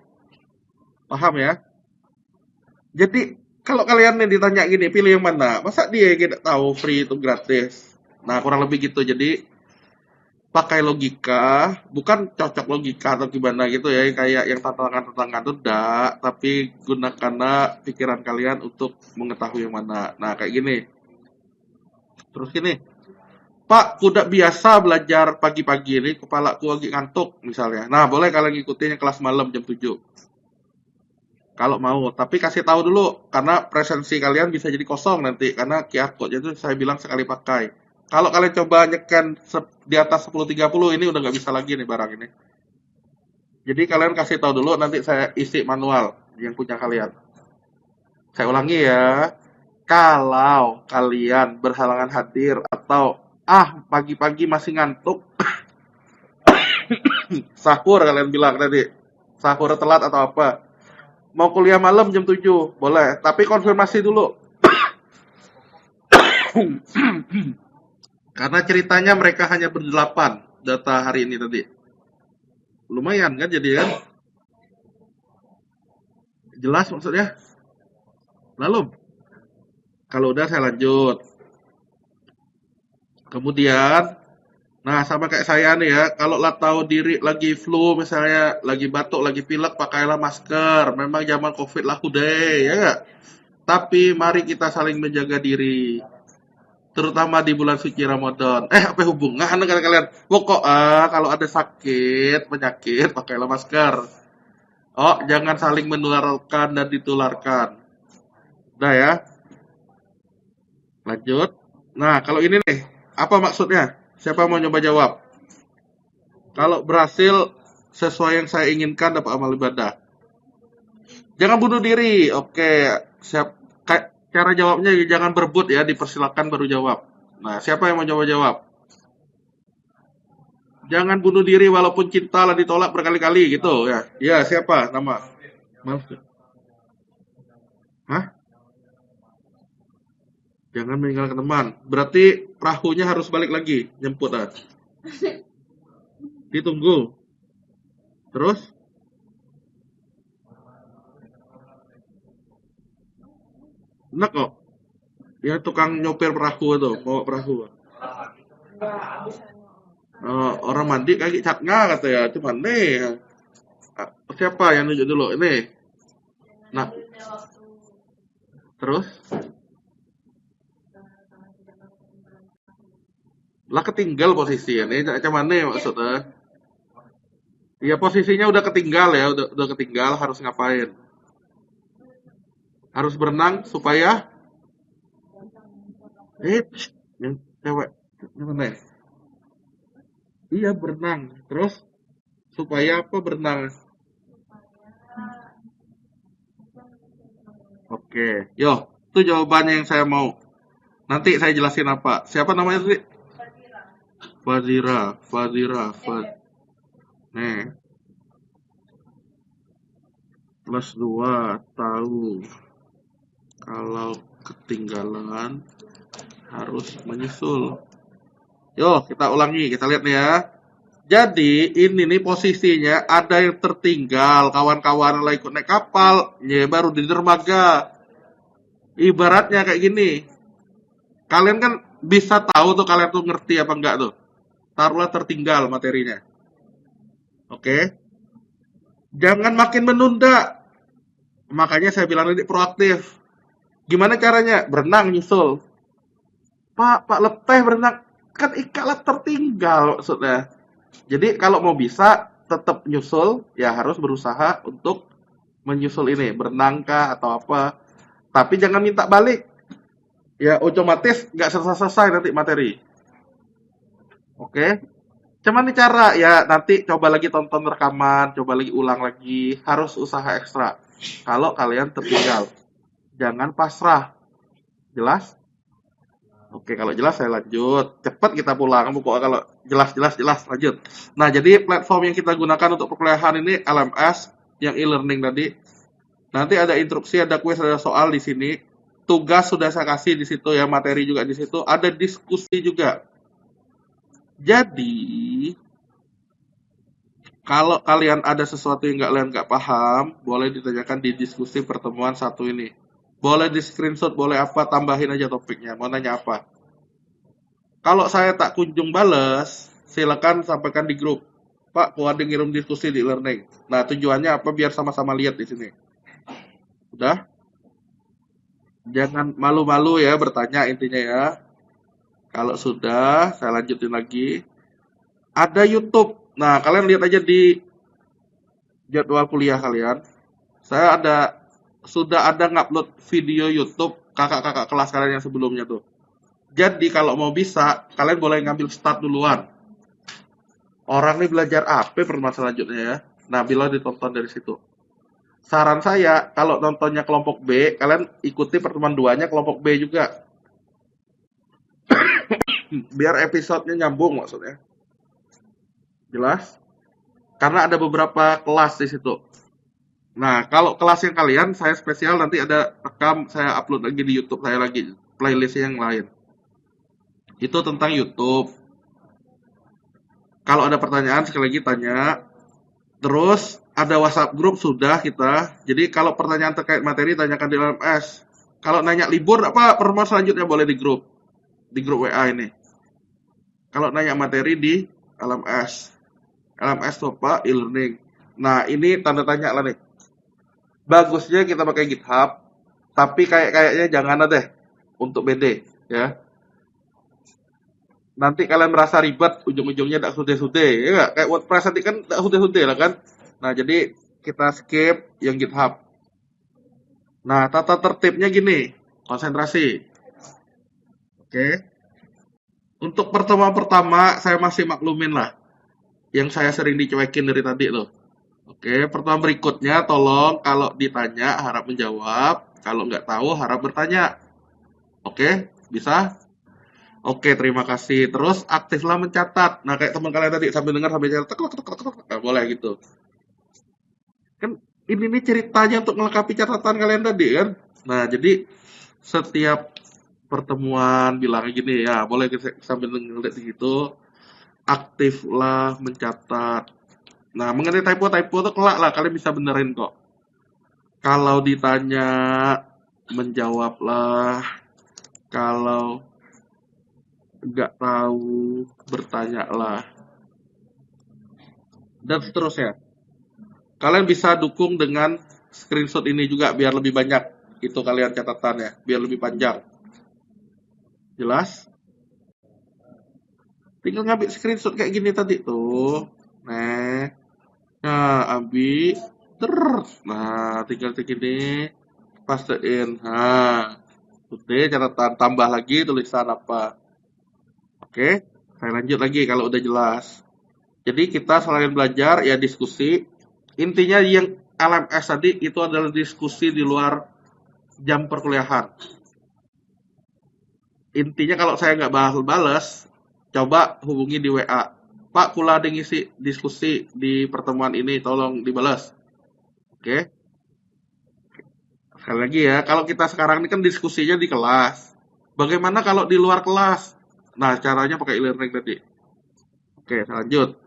A: Paham ya? Jadi, kalau kalian nih ditanya gini, pilih yang mana? Masa dia tidak tahu free itu gratis? Nah, kurang lebih gitu. Jadi, pakai logika, bukan cocok logika atau gimana gitu ya, kayak yang tantangan-tantangan itu enggak, tapi gunakanlah pikiran kalian untuk mengetahui yang mana. Nah, kayak gini. Terus gini, Pak, kuda biasa belajar pagi-pagi ini, kepalaku lagi ngantuk misalnya. Nah, boleh kalian ngikutin yang kelas malam jam 7. Kalau mau, tapi kasih tahu dulu, karena presensi kalian bisa jadi kosong nanti, karena QR code itu saya bilang sekali pakai. Kalau kalian coba nyekan di atas 10.30 ini udah nggak bisa lagi nih barang ini. Jadi kalian kasih tahu dulu, nanti saya isi manual yang punya kalian. Saya ulangi ya, kalau kalian berhalangan hadir atau pagi-pagi masih ngantuk, sahur kalian bilang tadi, sahur telat atau apa, mau kuliah malam jam 7, boleh, tapi konfirmasi dulu. Karena ceritanya mereka hanya berdelapan data hari ini tadi. Lumayan kan jadi kan? Jelas maksudnya? Lalu, kalau udah saya lanjut. Kemudian, nah sama kayak saya nih ya, kalau lah tahu diri lagi flu misalnya, lagi batuk, lagi pilek, pakailah masker. Memang zaman COVID lah udah, ya nggak? Tapi mari kita saling menjaga diri. Terutama di bulan suci Ramadan. Apa hubungan dengan kalian? Pokok kalau ada sakit, penyakit, pakailah masker. Oh, jangan saling menularkan dan ditularkan. Udah ya, lanjut. Nah, kalau ini nih, apa maksudnya? Siapa mau nyoba jawab? Kalau berhasil sesuai yang saya inginkan dapat amal ibadah. Jangan bunuh diri. Oke, siap. Cara jawabnya jangan berebut ya, dipersilakan baru jawab. Nah, siapa yang mau coba jawab? Jangan bunuh diri walaupun cinta lah ditolak berkali-kali gitu ya. Ya, siapa nama? Maaf. Hah? Jangan meninggalkan teman. Berarti perahunya harus balik lagi, jemput ah. Ditunggu. Terus? Enak kok. Ya tukang nyopir perahu itu, bawa perahu. Orang mandi kayak catnya kata ya, cuman nih Siapa yang nunjuk dulu? Ini. Nah, terus lah ketinggal posisi ini. Macam mana ya maksudnya? Ya posisinya udah ketinggal ya, udah ketinggal harus ngapain? Harus berenang supaya pst, yang cewek yang mana ya? Iya berenang. Terus supaya apa berenang? Oke, yo, itu jawabannya yang saya mau. Nanti saya jelasin apa. Siapa namanya tadi? Fazira, Nih, plus 2 tahu kalau ketinggalan harus menyusul. Yo, kita ulangi, kita lihat nih ya. Jadi, ini nih posisinya ada yang tertinggal, kawan-kawan lagi ikut naik kapal, ya baru di dermaga. Ibaratnya kayak gini, kalian kan bisa tahu tuh kalian tuh ngerti apa enggak tuh. Taruhlah tertinggal materinya. Oke? Jangan makin menunda. Makanya saya bilang ini proaktif. Gimana caranya? Berenang nyusul. Pak leteh berenang. Kan ikalah tertinggal maksudnya. Jadi kalau mau bisa tetap nyusul, ya harus berusaha untuk menyusul ini. Berenang kah atau apa. Tapi jangan minta balik. Ya otomatis nggak selesai-selesai nanti materi. Oke? Cuman nih cara, ya nanti coba lagi tonton rekaman, coba lagi ulang lagi. Harus usaha ekstra. Kalau kalian tertinggal. Jangan pasrah. Jelas? Oke, kalau jelas saya lanjut. Cepat kita pulang. Pokoknya kalau jelas lanjut. Nah, jadi platform yang kita gunakan untuk perkuliahan ini LMS yang e-learning tadi. Nanti ada instruksi, ada kuis, ada soal di sini. Tugas sudah saya kasih di situ ya, materi juga di situ. Ada diskusi juga. Jadi, kalau kalian ada sesuatu yang kalian nggak paham, boleh ditanyakan di diskusi pertemuan satu ini. Boleh di screenshot, boleh apa, tambahin aja topiknya. Mau nanya apa? Kalau saya tak kunjung balas, silakan sampaikan di grup. Pak, kok ada ngirim diskusi di learning. Nah, tujuannya apa? Biar sama-sama lihat di sini. Udah? Jangan malu-malu ya bertanya intinya ya. Kalau sudah, saya lanjutin lagi. Ada YouTube. Nah, kalian lihat aja di jadwal kuliah kalian. Saya sudah ada ngupload video YouTube kakak-kakak kelas kalian yang sebelumnya tuh. Jadi kalau mau bisa, kalian boleh ngambil start duluan. Orang nih belajar apa permasalahan selanjutnya ya. Nah, bila ditonton dari situ. Saran saya, kalau nontonnya kelompok B, kalian ikuti pertemuan 2-nya kelompok B juga. Biar episodenya nyambung maksudnya. Jelas? Karena ada beberapa kelas di situ. Nah, kalau kelas yang kalian, saya spesial nanti ada rekam, saya upload lagi di YouTube saya lagi. Playlist yang lain. Itu tentang YouTube. Kalau ada pertanyaan, sekali lagi tanya. Terus, ada WhatsApp group sudah kita. Jadi, kalau pertanyaan terkait materi, tanyakan di LMS. Kalau nanya libur, apa permasalahan selanjutnya boleh di grup. Di grup WA ini. Kalau nanya materi di LMS. LMS itu apa? E-learning. Nah, ini tanda tanya lah nih. Bagusnya kita pakai GitHub, tapi kayaknya jangan deh untuk BD ya. Nanti kalian merasa ribet, ujung-ujungnya tak sude-sude, ya nggak? Kayak WordPress nanti kan tak sude-sude lah kan. Nah, jadi kita skip yang GitHub. Nah, tata tertibnya gini, konsentrasi. Oke. Untuk pertemuan pertama, saya masih maklumin lah. Yang saya sering dicuekin dari tadi loh. Oke, pertemuan berikutnya tolong kalau ditanya harap menjawab, kalau nggak tahu harap bertanya. Oke, bisa? Oke, terima kasih. Terus aktiflah mencatat. Nah, kayak teman kalian tadi sambil dengar sambil catat, tek, tek, tek, tek, tek. Nah, boleh gitu. Kan ini nih ceritanya untuk melengkapi catatan kalian tadi kan. Nah, jadi setiap pertemuan bilang gini ya, boleh sambil ngeliat gitu. Aktiflah mencatat. Nah, mengenai typo-typo tuh kelak lah kalian bisa benerin kok. Kalau ditanya menjawablah. Kalau nggak tahu bertanyalah. Dan seterusnya. Kalian bisa dukung dengan screenshot ini juga biar lebih banyak itu kalian catatannya, biar lebih panjang. Jelas? Tinggal ngambil screenshot kayak gini tadi tuh. Nah, ambil. Nah, tinggal segini. Pastein. Nah, udah catatan tambah lagi tulisan apa. Oke, saya lanjut lagi kalau udah jelas. Jadi kita selain belajar ya diskusi. Intinya yang LMS tadi itu adalah diskusi di luar jam perkuliahan. Intinya kalau saya nggak balas, coba hubungi di WA. Pak, kula ada ngisi diskusi di pertemuan ini, tolong dibalas. Oke, sekali lagi ya, kalau kita sekarang ini kan diskusinya di kelas. Bagaimana kalau di luar kelas? Nah, caranya pakai e-learning tadi. Oke, saya lanjut.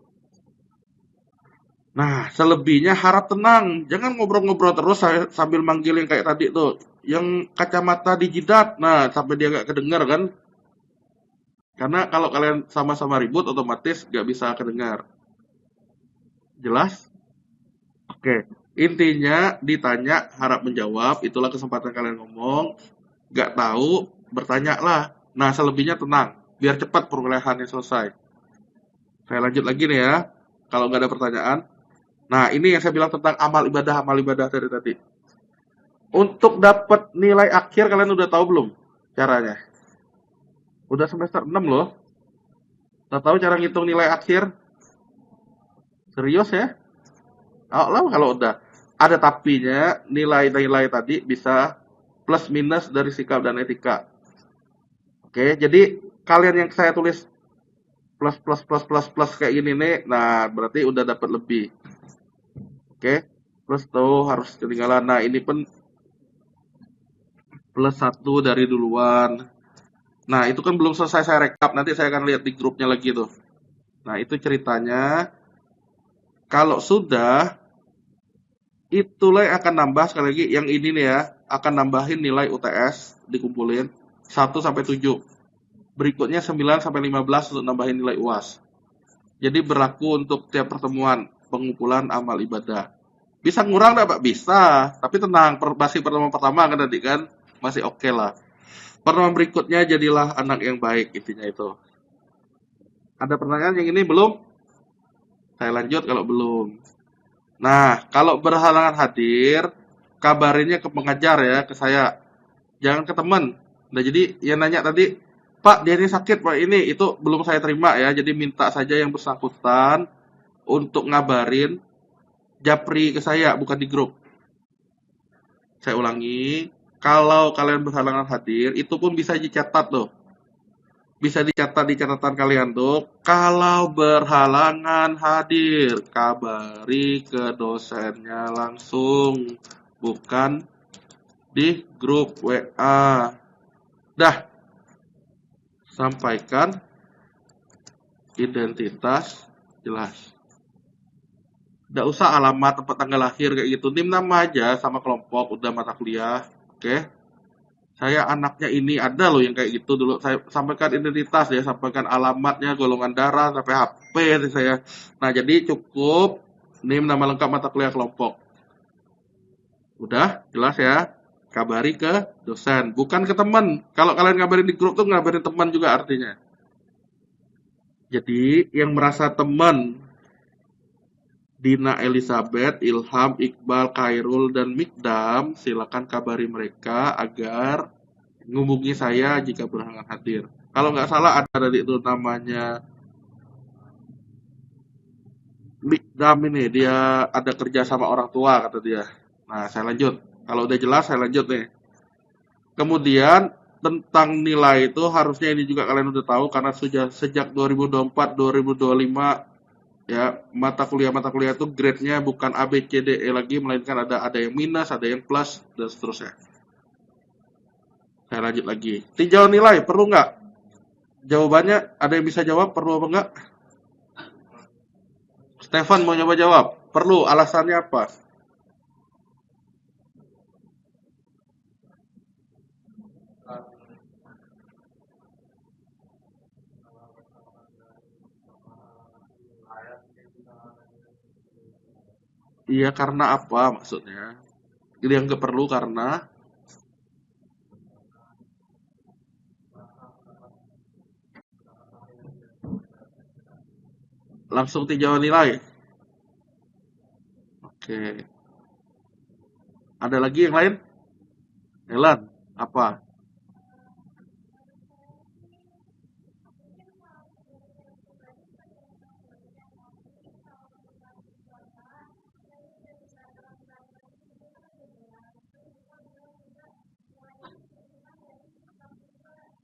A: Nah, selebihnya harap tenang. Jangan ngobrol-ngobrol terus sambil manggil yang kayak tadi tuh. Yang kacamata di jidat. Nah, sampai dia nggak kedengar kan. Karena kalau kalian sama-sama ribut, otomatis nggak bisa kedengar. Jelas? Oke. Intinya ditanya, harap menjawab. Itulah kesempatan kalian ngomong. Nggak tahu, bertanya lah. Nah, selebihnya tenang. Biar cepat perkuliahannya selesai. Saya lanjut lagi nih ya. Kalau nggak ada pertanyaan. Nah, ini yang saya bilang tentang amal ibadah dari tadi. Untuk dapat nilai akhir kalian udah tahu belum caranya? Udah semester 6 loh. Udah tahu cara ngitung nilai akhir? Serius ya? Oh, lah kalau udah ada tapinya, nilai-nilai tadi bisa plus minus dari sikap dan etika. Oke, jadi kalian yang saya tulis plus plus plus plus plus kayak gini nih, nah berarti udah dapat lebih. Oke, plus tuh harus ketinggalan. Nah ini pun plus satu dari duluan. Nah itu kan belum selesai saya rekap, nanti saya akan lihat di grupnya lagi tuh. Nah itu ceritanya. Kalau sudah, itulah yang akan nambah sekali lagi. Yang ini nih ya, akan nambahin nilai UTS dikumpulin 1 sampai 7. Berikutnya 9 sampai 15 untuk nambahin nilai UAS. Jadi berlaku untuk tiap pertemuan pengumpulan amal ibadah. Bisa ngurang nggak Pak? Bisa. Tapi tenang, masih pertemuan pertama kan tadi kan masih oke lah. Pertemuan berikutnya jadilah anak yang baik, intinya itu. Ada pertanyaan yang ini belum? Saya lanjut kalau belum. Nah, kalau berhalangan hadir, kabarinnya ke pengajar ya, ke saya. Jangan ke teman. Nah, jadi yang nanya tadi, Pak, dia ini sakit, Pak, ini, itu belum saya terima ya. Jadi minta saja yang bersangkutan untuk ngabarin japri ke saya, bukan di grup. Saya ulangi, kalau kalian berhalangan hadir, itu pun bisa dicatat loh. Bisa dicatat di catatan kalian tuh. Kalau berhalangan hadir, kabari ke dosennya langsung, bukan di grup WA. Dah, sampaikan identitas jelas. Nggak usah alamat tempat tanggal lahir kayak gitu. NIM nama aja sama kelompok, udah mata kuliah. Oke. Saya anaknya ini ada loh yang kayak gitu dulu. Saya sampaikan identitas ya, sampaikan alamatnya, golongan darah, sampai HP saya. Nah, jadi cukup NIM nama lengkap mata kuliah kelompok. Udah, jelas ya. Kabari ke dosen, bukan ke teman. Kalau kalian ngabarin di grup tuh ngabarin teman juga artinya. Jadi, yang merasa teman Dina Elizabeth, Ilham, Iqbal, Khairul, dan Mikdam, silakan kabari mereka agar menghubungi saya jika berhalangan hadir. Kalau nggak salah ada tadi itu namanya Mikdam ini, dia ada kerja sama orang tua kata dia. Nah, saya lanjut. Kalau udah jelas, saya lanjut nih. Kemudian tentang nilai itu harusnya ini juga kalian udah tahu karena sudah sejak 2024 2025 ya mata kuliah itu grade-nya bukan A B C D E lagi melainkan ada yang minus, ada yang plus dan seterusnya. Saya lanjut lagi. Tinjau nilai perlu nggak? Jawabannya ada yang bisa jawab perlu apa enggak? Stefan mau nyoba jawab. Perlu, alasannya apa? Iya, karena apa maksudnya? Jadi yang nggak perlu karena langsung tinjauan nilai. Oke. Ada lagi yang lain? Helen, apa?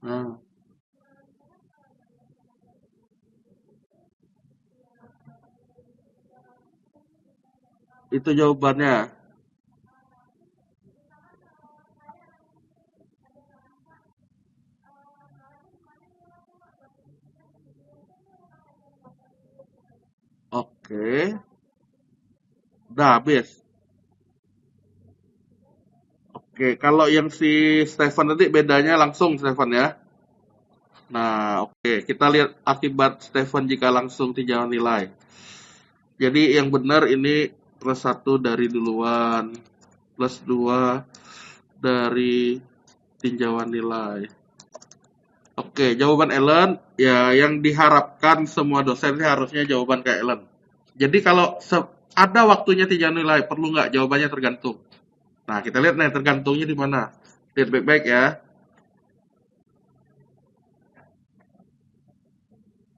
A: Nah, itu jawabannya. Oke. Udah habis. Oke, kalau yang si Stefan nanti bedanya langsung Stefan ya. Nah, oke, kita lihat akibat Stefan jika langsung tinjauan nilai. Jadi yang benar ini plus 1 dari duluan, plus 2 dari tinjauan nilai. Oke, jawaban Ellen ya yang diharapkan semua dosen sih harusnya jawaban kayak Ellen. Jadi kalau ada waktunya tinjauan nilai, perlu nggak? Jawabannya tergantung. Nah, kita lihat nih tergantungnya di mana. Lihat baik-baik ya.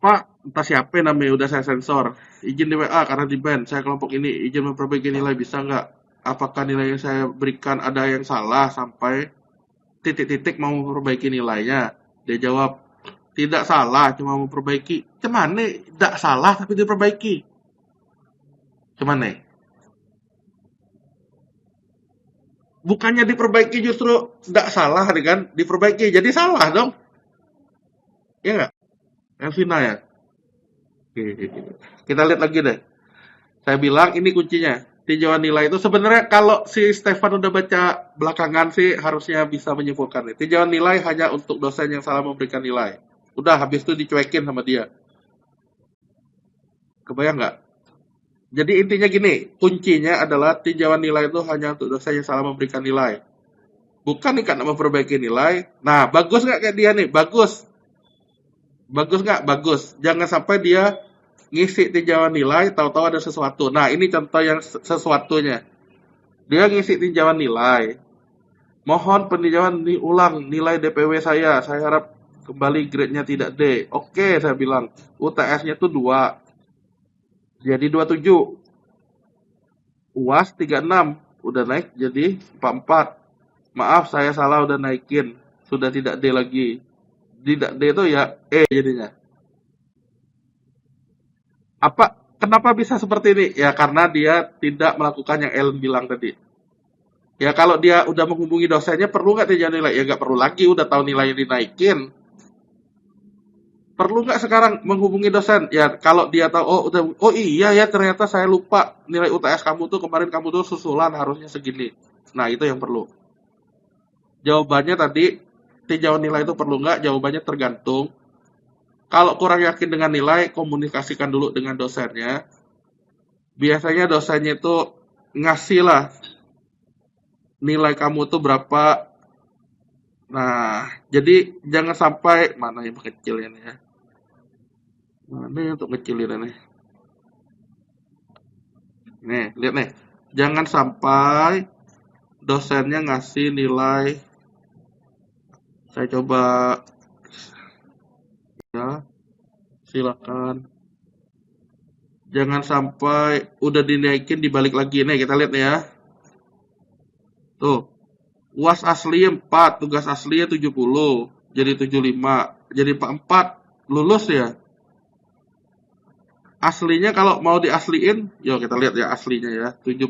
A: Pak, entah siapa namanya udah saya sensor. Izin di WA karena di ban. Saya kelompok ini izin memperbaiki nilai bisa nggak? Apakah nilai yang saya berikan ada yang salah sampai titik-titik mau memperbaiki nilainya? Dia jawab, tidak salah, cuma memperbaiki. Cuman nih, tidak salah tapi diperbaiki. Cuman nih, bukannya diperbaiki justru tidak salah nih kan? Diperbaiki jadi salah dong. Iya nggak? Elvina ya? Oke. Kita lihat lagi deh. Saya bilang ini kuncinya. Tinjauan nilai itu sebenarnya kalau si Stefan udah baca belakangan sih harusnya bisa menyimpulkan nih. Tinjauan nilai hanya untuk dosen yang salah memberikan nilai. Udah habis itu dicuekin sama dia. Kebayang nggak? Jadi intinya gini, kuncinya adalah tinjauan nilai itu hanya untuk dosen yang salah memberikan nilai. Bukan nih karena memperbaiki nilai. Nah, bagus nggak kayak dia nih? Bagus. Bagus nggak? Bagus. Jangan sampai dia ngisi tinjauan nilai, tahu-tahu ada sesuatu. Nah, ini contoh yang sesuatunya. Dia ngisi tinjauan nilai. Mohon peninjauan diulang nilai DPW saya. Saya harap kembali grade-nya tidak D. Oke, saya bilang. UTS-nya tuh 2. Jadi 27. UAS 36. Udah naik jadi 44. Maaf, saya salah udah naikin. Sudah tidak D lagi. Tidak D itu ya E jadinya. Kenapa bisa seperti ini? Ya karena dia tidak melakukan yang Ellen bilang tadi. Ya kalau dia udah menghubungi dosennya perlu nggak tinjauan nilai? Ya nggak perlu lagi, udah tahu nilainya dinaikin. Perlu nggak sekarang menghubungi dosen? Ya kalau dia tahu, oh iya ya ternyata saya lupa nilai UTS kamu tuh kemarin kamu tuh susulan harusnya segini. Nah itu yang perlu. Jawabannya tadi tinjauan nilai itu perlu nggak? Jawabannya tergantung. Kalau kurang yakin dengan nilai, komunikasikan dulu dengan dosennya. Biasanya dosennya itu ngasih lah nilai kamu tuh berapa. Nah, jadi jangan sampai mana yang kecil ini ya. Mana yang untuk kecilin ini? Nih, lihat nih. Jangan sampai dosennya ngasih nilai. Saya coba ya, silakan. Jangan sampai udah dinaikin dibalik lagi nih, kita lihat nih ya. Tuh, UAS asli 4, tugas aslinya 70, jadi 75, jadi 44, lulus ya. Aslinya kalau mau diasliin, yuk kita lihat ya aslinya ya, 70,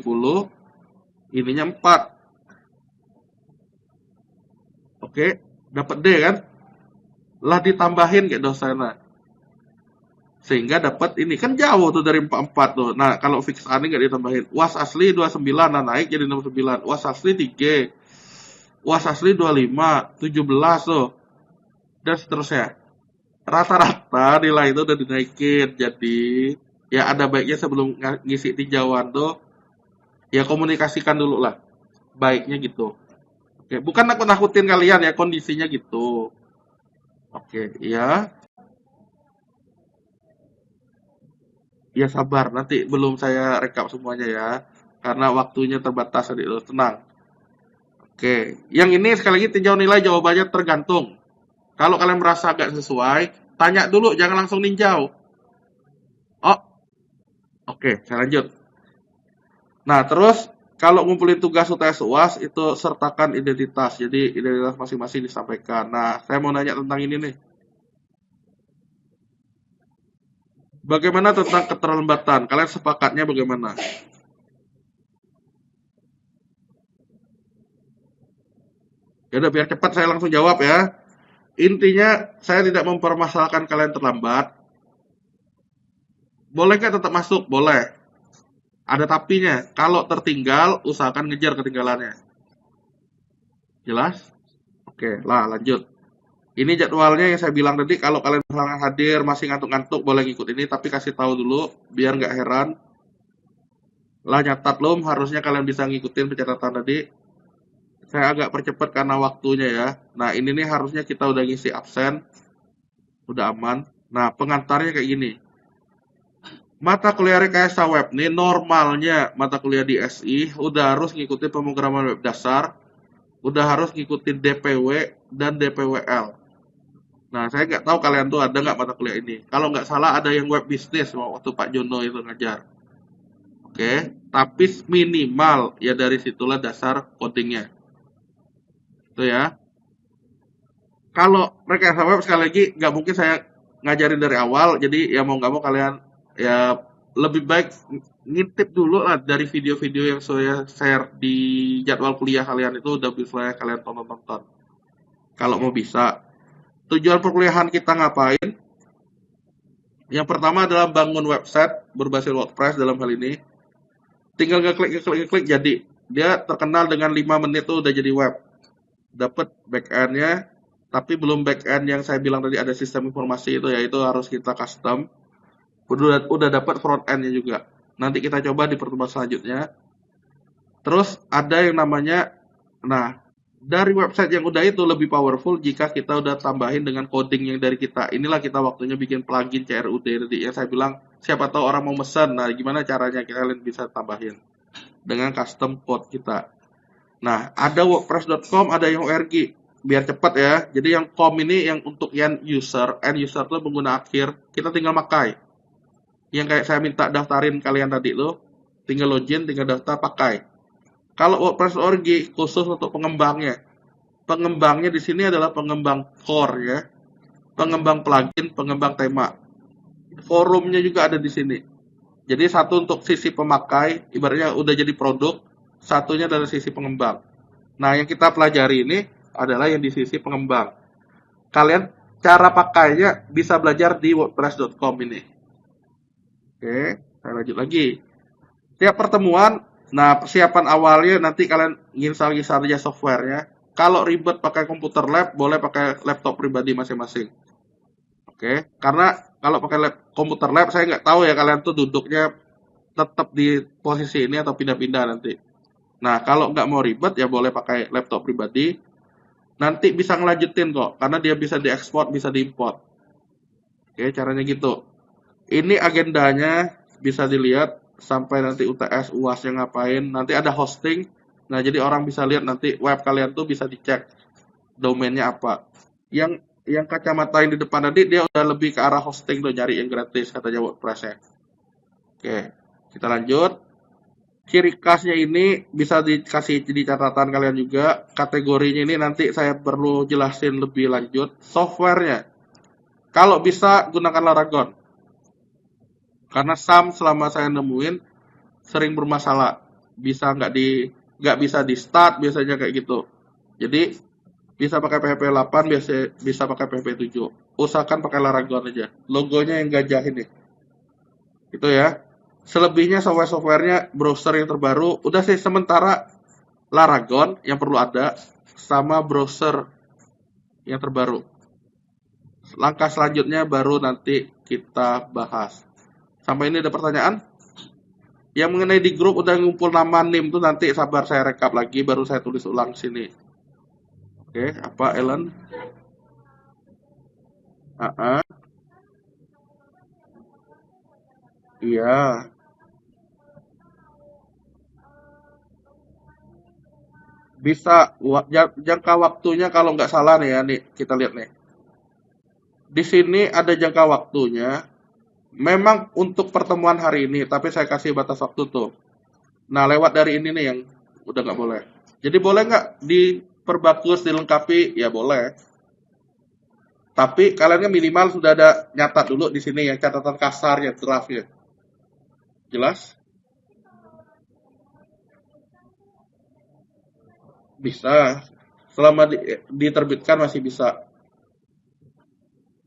A: ininya 4. Oke, dapat D kan? Lah ditambahin kayak dosennya. Sehingga dapat ini kan jauh tuh dari 44 tuh. Nah, kalau fix A ini nggak ditambahin. UAS asli 29, nah naik jadi 69. UAS asli 3. UAS asli 25, 17 tuh. Dan seterusnya. Rata-rata nilai itu udah dinaikin. Jadi ya ada baiknya sebelum ngisi tinjauan tuh Ya komunikasikan dulu lah. Baiknya gitu. Oke, bukan nakut-nakutin kalian ya, kondisinya gitu. Oke, ya. Ya sabar, nanti belum saya rekap semuanya ya. Karena waktunya terbatas tadi lo, tenang. Oke, yang ini sekali lagi tinjau nilai jawabannya tergantung. Kalau kalian merasa agak sesuai, tanya dulu, jangan langsung ninjau. Oh, oke, saya lanjut. Nah, terus kalau ngumpulin tugas UTS UAS itu sertakan identitas. Jadi identitas masing-masing disampaikan. Nah, saya mau nanya tentang ini nih. Bagaimana tentang keterlambatan? Kalian sepakatnya bagaimana? Ya udah biar cepat saya langsung jawab ya. Intinya saya tidak mempermasalahkan kalian terlambat. Boleh nggak tetap masuk? Boleh. Ada tapinya. Kalau tertinggal, usahakan ngejar ketinggalannya. Jelas? Oke, lah lanjut. Ini jadwalnya yang saya bilang tadi. Kalau kalian misalnya hadir masih ngantuk-ngantuk, boleh ngikut ini. Tapi kasih tahu dulu, biar nggak heran. Lah nyatat loh, harusnya kalian bisa ngikutin pencatatan tadi. Saya agak percepat karena waktunya ya. Nah ini nih harusnya kita udah ngisi absen, udah aman. Nah pengantarnya kayak gini. Mata kuliah rekayasa web nih normalnya mata kuliah di SI udah harus ngikutin pemrograman web dasar, udah harus ngikutin DPW dan DPWL. Nah saya nggak tahu kalian tuh ada nggak mata kuliah ini. Kalau nggak salah ada yang web bisnis waktu Pak Jono itu ngajar. Oke, tapi minimal ya dari situlah dasar codingnya. Itu ya. Kalau rekayasa web sekali lagi nggak mungkin saya ngajarin dari awal, jadi ya mau nggak mau kalian ya lebih baik ngintip dulu lah dari video-video yang saya share di jadwal kuliah kalian itu udah bisa kalian tonton-tonton. Kalau mau bisa. Tujuan perkuliahan kita ngapain? Yang pertama adalah bangun website berbasis WordPress dalam hal ini. Tinggal ngeklik jadi. Dia terkenal dengan 5 menit tuh udah jadi web. Dapat backend-nya, tapi belum backend yang saya bilang tadi ada sistem informasi itu, yaitu harus kita custom. Udah dapat front end-nya juga. Nanti kita coba di pertemuan selanjutnya. Terus ada yang namanya, nah dari website yang udah itu lebih powerful jika kita udah tambahin dengan coding yang dari kita. Inilah kita waktunya bikin plugin CRUD tadi yang saya bilang siapa tahu orang mau mesen. Nah gimana caranya kalian bisa tambahin dengan custom code kita. Nah, ada wordpress.com, ada yang org. Biar cepat ya. Jadi yang com ini yang untuk end user itu pengguna akhir, kita tinggal pakai. Yang kayak saya minta daftarin kalian tadi lo, tinggal login, tinggal daftar pakai. Kalau wordpress.org khusus untuk pengembangnya. Pengembangnya di sini adalah pengembang core ya. Pengembang plugin, pengembang tema. Forumnya juga ada di sini. Jadi satu untuk sisi pemakai, ibaratnya udah jadi produk, satunya dari sisi pengembang. Nah, yang kita pelajari ini adalah yang di sisi pengembang. Kalian cara pakainya bisa belajar di wordpress.com ini. Oke, saya lanjut lagi. Tiap pertemuan, nah persiapan awalnya nanti kalian install saja softwarenya. Kalau ribet pakai komputer lab, boleh pakai laptop pribadi masing-masing. Oke, karena kalau pakai komputer lab, saya nggak tahu ya kalian tuh duduknya tetap di posisi ini atau pindah-pindah nanti. Nah, kalau nggak mau ribet ya boleh pakai laptop pribadi. Nanti bisa ngelanjutin kok, karena dia bisa diekspor, bisa diimport. Oke, caranya gitu. Ini agendanya bisa dilihat sampai nanti UTS, UAS yang ngapain. Nanti ada hosting. Nah, jadi orang bisa lihat nanti web kalian tuh bisa dicek domainnya apa. Yang kacamata yang di depan tadi dia udah lebih ke arah hosting tuh, nyari yang gratis katanya WordPress-nya. Oke, kita lanjut. Ciri khasnya ini bisa dikasih di catatan kalian juga. Kategorinya ini nanti saya perlu jelasin lebih lanjut. Softwarenya, kalau bisa gunakan Laragon. Karena SAM selama saya nemuin sering bermasalah. Nggak bisa di start biasanya kayak gitu. Jadi bisa pakai PHP 8, bisa pakai PHP 7. Usahakan pakai Laragon aja. Logonya yang gajah ini. Itu ya. Selebihnya software-softwarenya browser yang terbaru. Udah sih sementara Laragon yang perlu ada sama browser yang terbaru. Langkah selanjutnya baru nanti kita bahas. Sampai ini ada pertanyaan? Yang mengenai di grup udah ngumpul nama NIM tuh nanti sabar saya rekap lagi baru saya tulis ulang sini. Oke, apa Ellen? Ah, iya. Bisa jangka waktunya kalau nggak salah nih ya nih kita lihat nih. Di sini ada jangka waktunya. Memang untuk pertemuan hari ini, tapi saya kasih batas waktu tuh. Nah, lewat dari ini nih yang udah nggak boleh. Jadi boleh nggak diperbagus, dilengkapi? Ya boleh. Tapi kalian kan minimal sudah ada nyatat dulu di sini ya catatan kasar ya draft ya. Jelas? Bisa. Selama diterbitkan masih bisa.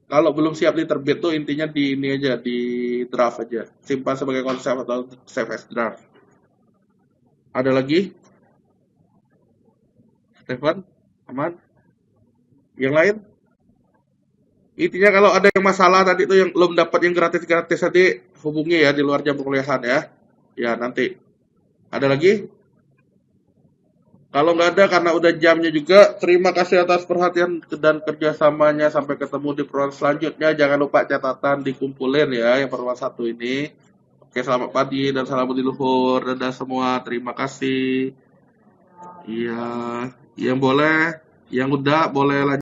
A: Kalau belum siap diterbit tuh intinya di ini aja, di draft aja. Simpan sebagai konsep atau save as draft. Ada lagi? Stefan? Aman? Yang lain? Intinya kalau ada yang masalah tadi tuh yang belum dapat yang gratis-gratis tadi, hubungi ya di luar jam perkuliahan ya. Ya, nanti. Ada lagi? Kalau nggak ada karena udah jamnya juga, terima kasih atas perhatian dan kerjasamanya. Sampai ketemu di program selanjutnya. Jangan lupa catatan dikumpulin ya yang pertemuan satu ini. Oke, selamat pagi dan salam budi luhur. Dadah semua, terima kasih. Iya, yang boleh, yang udah boleh lanjut.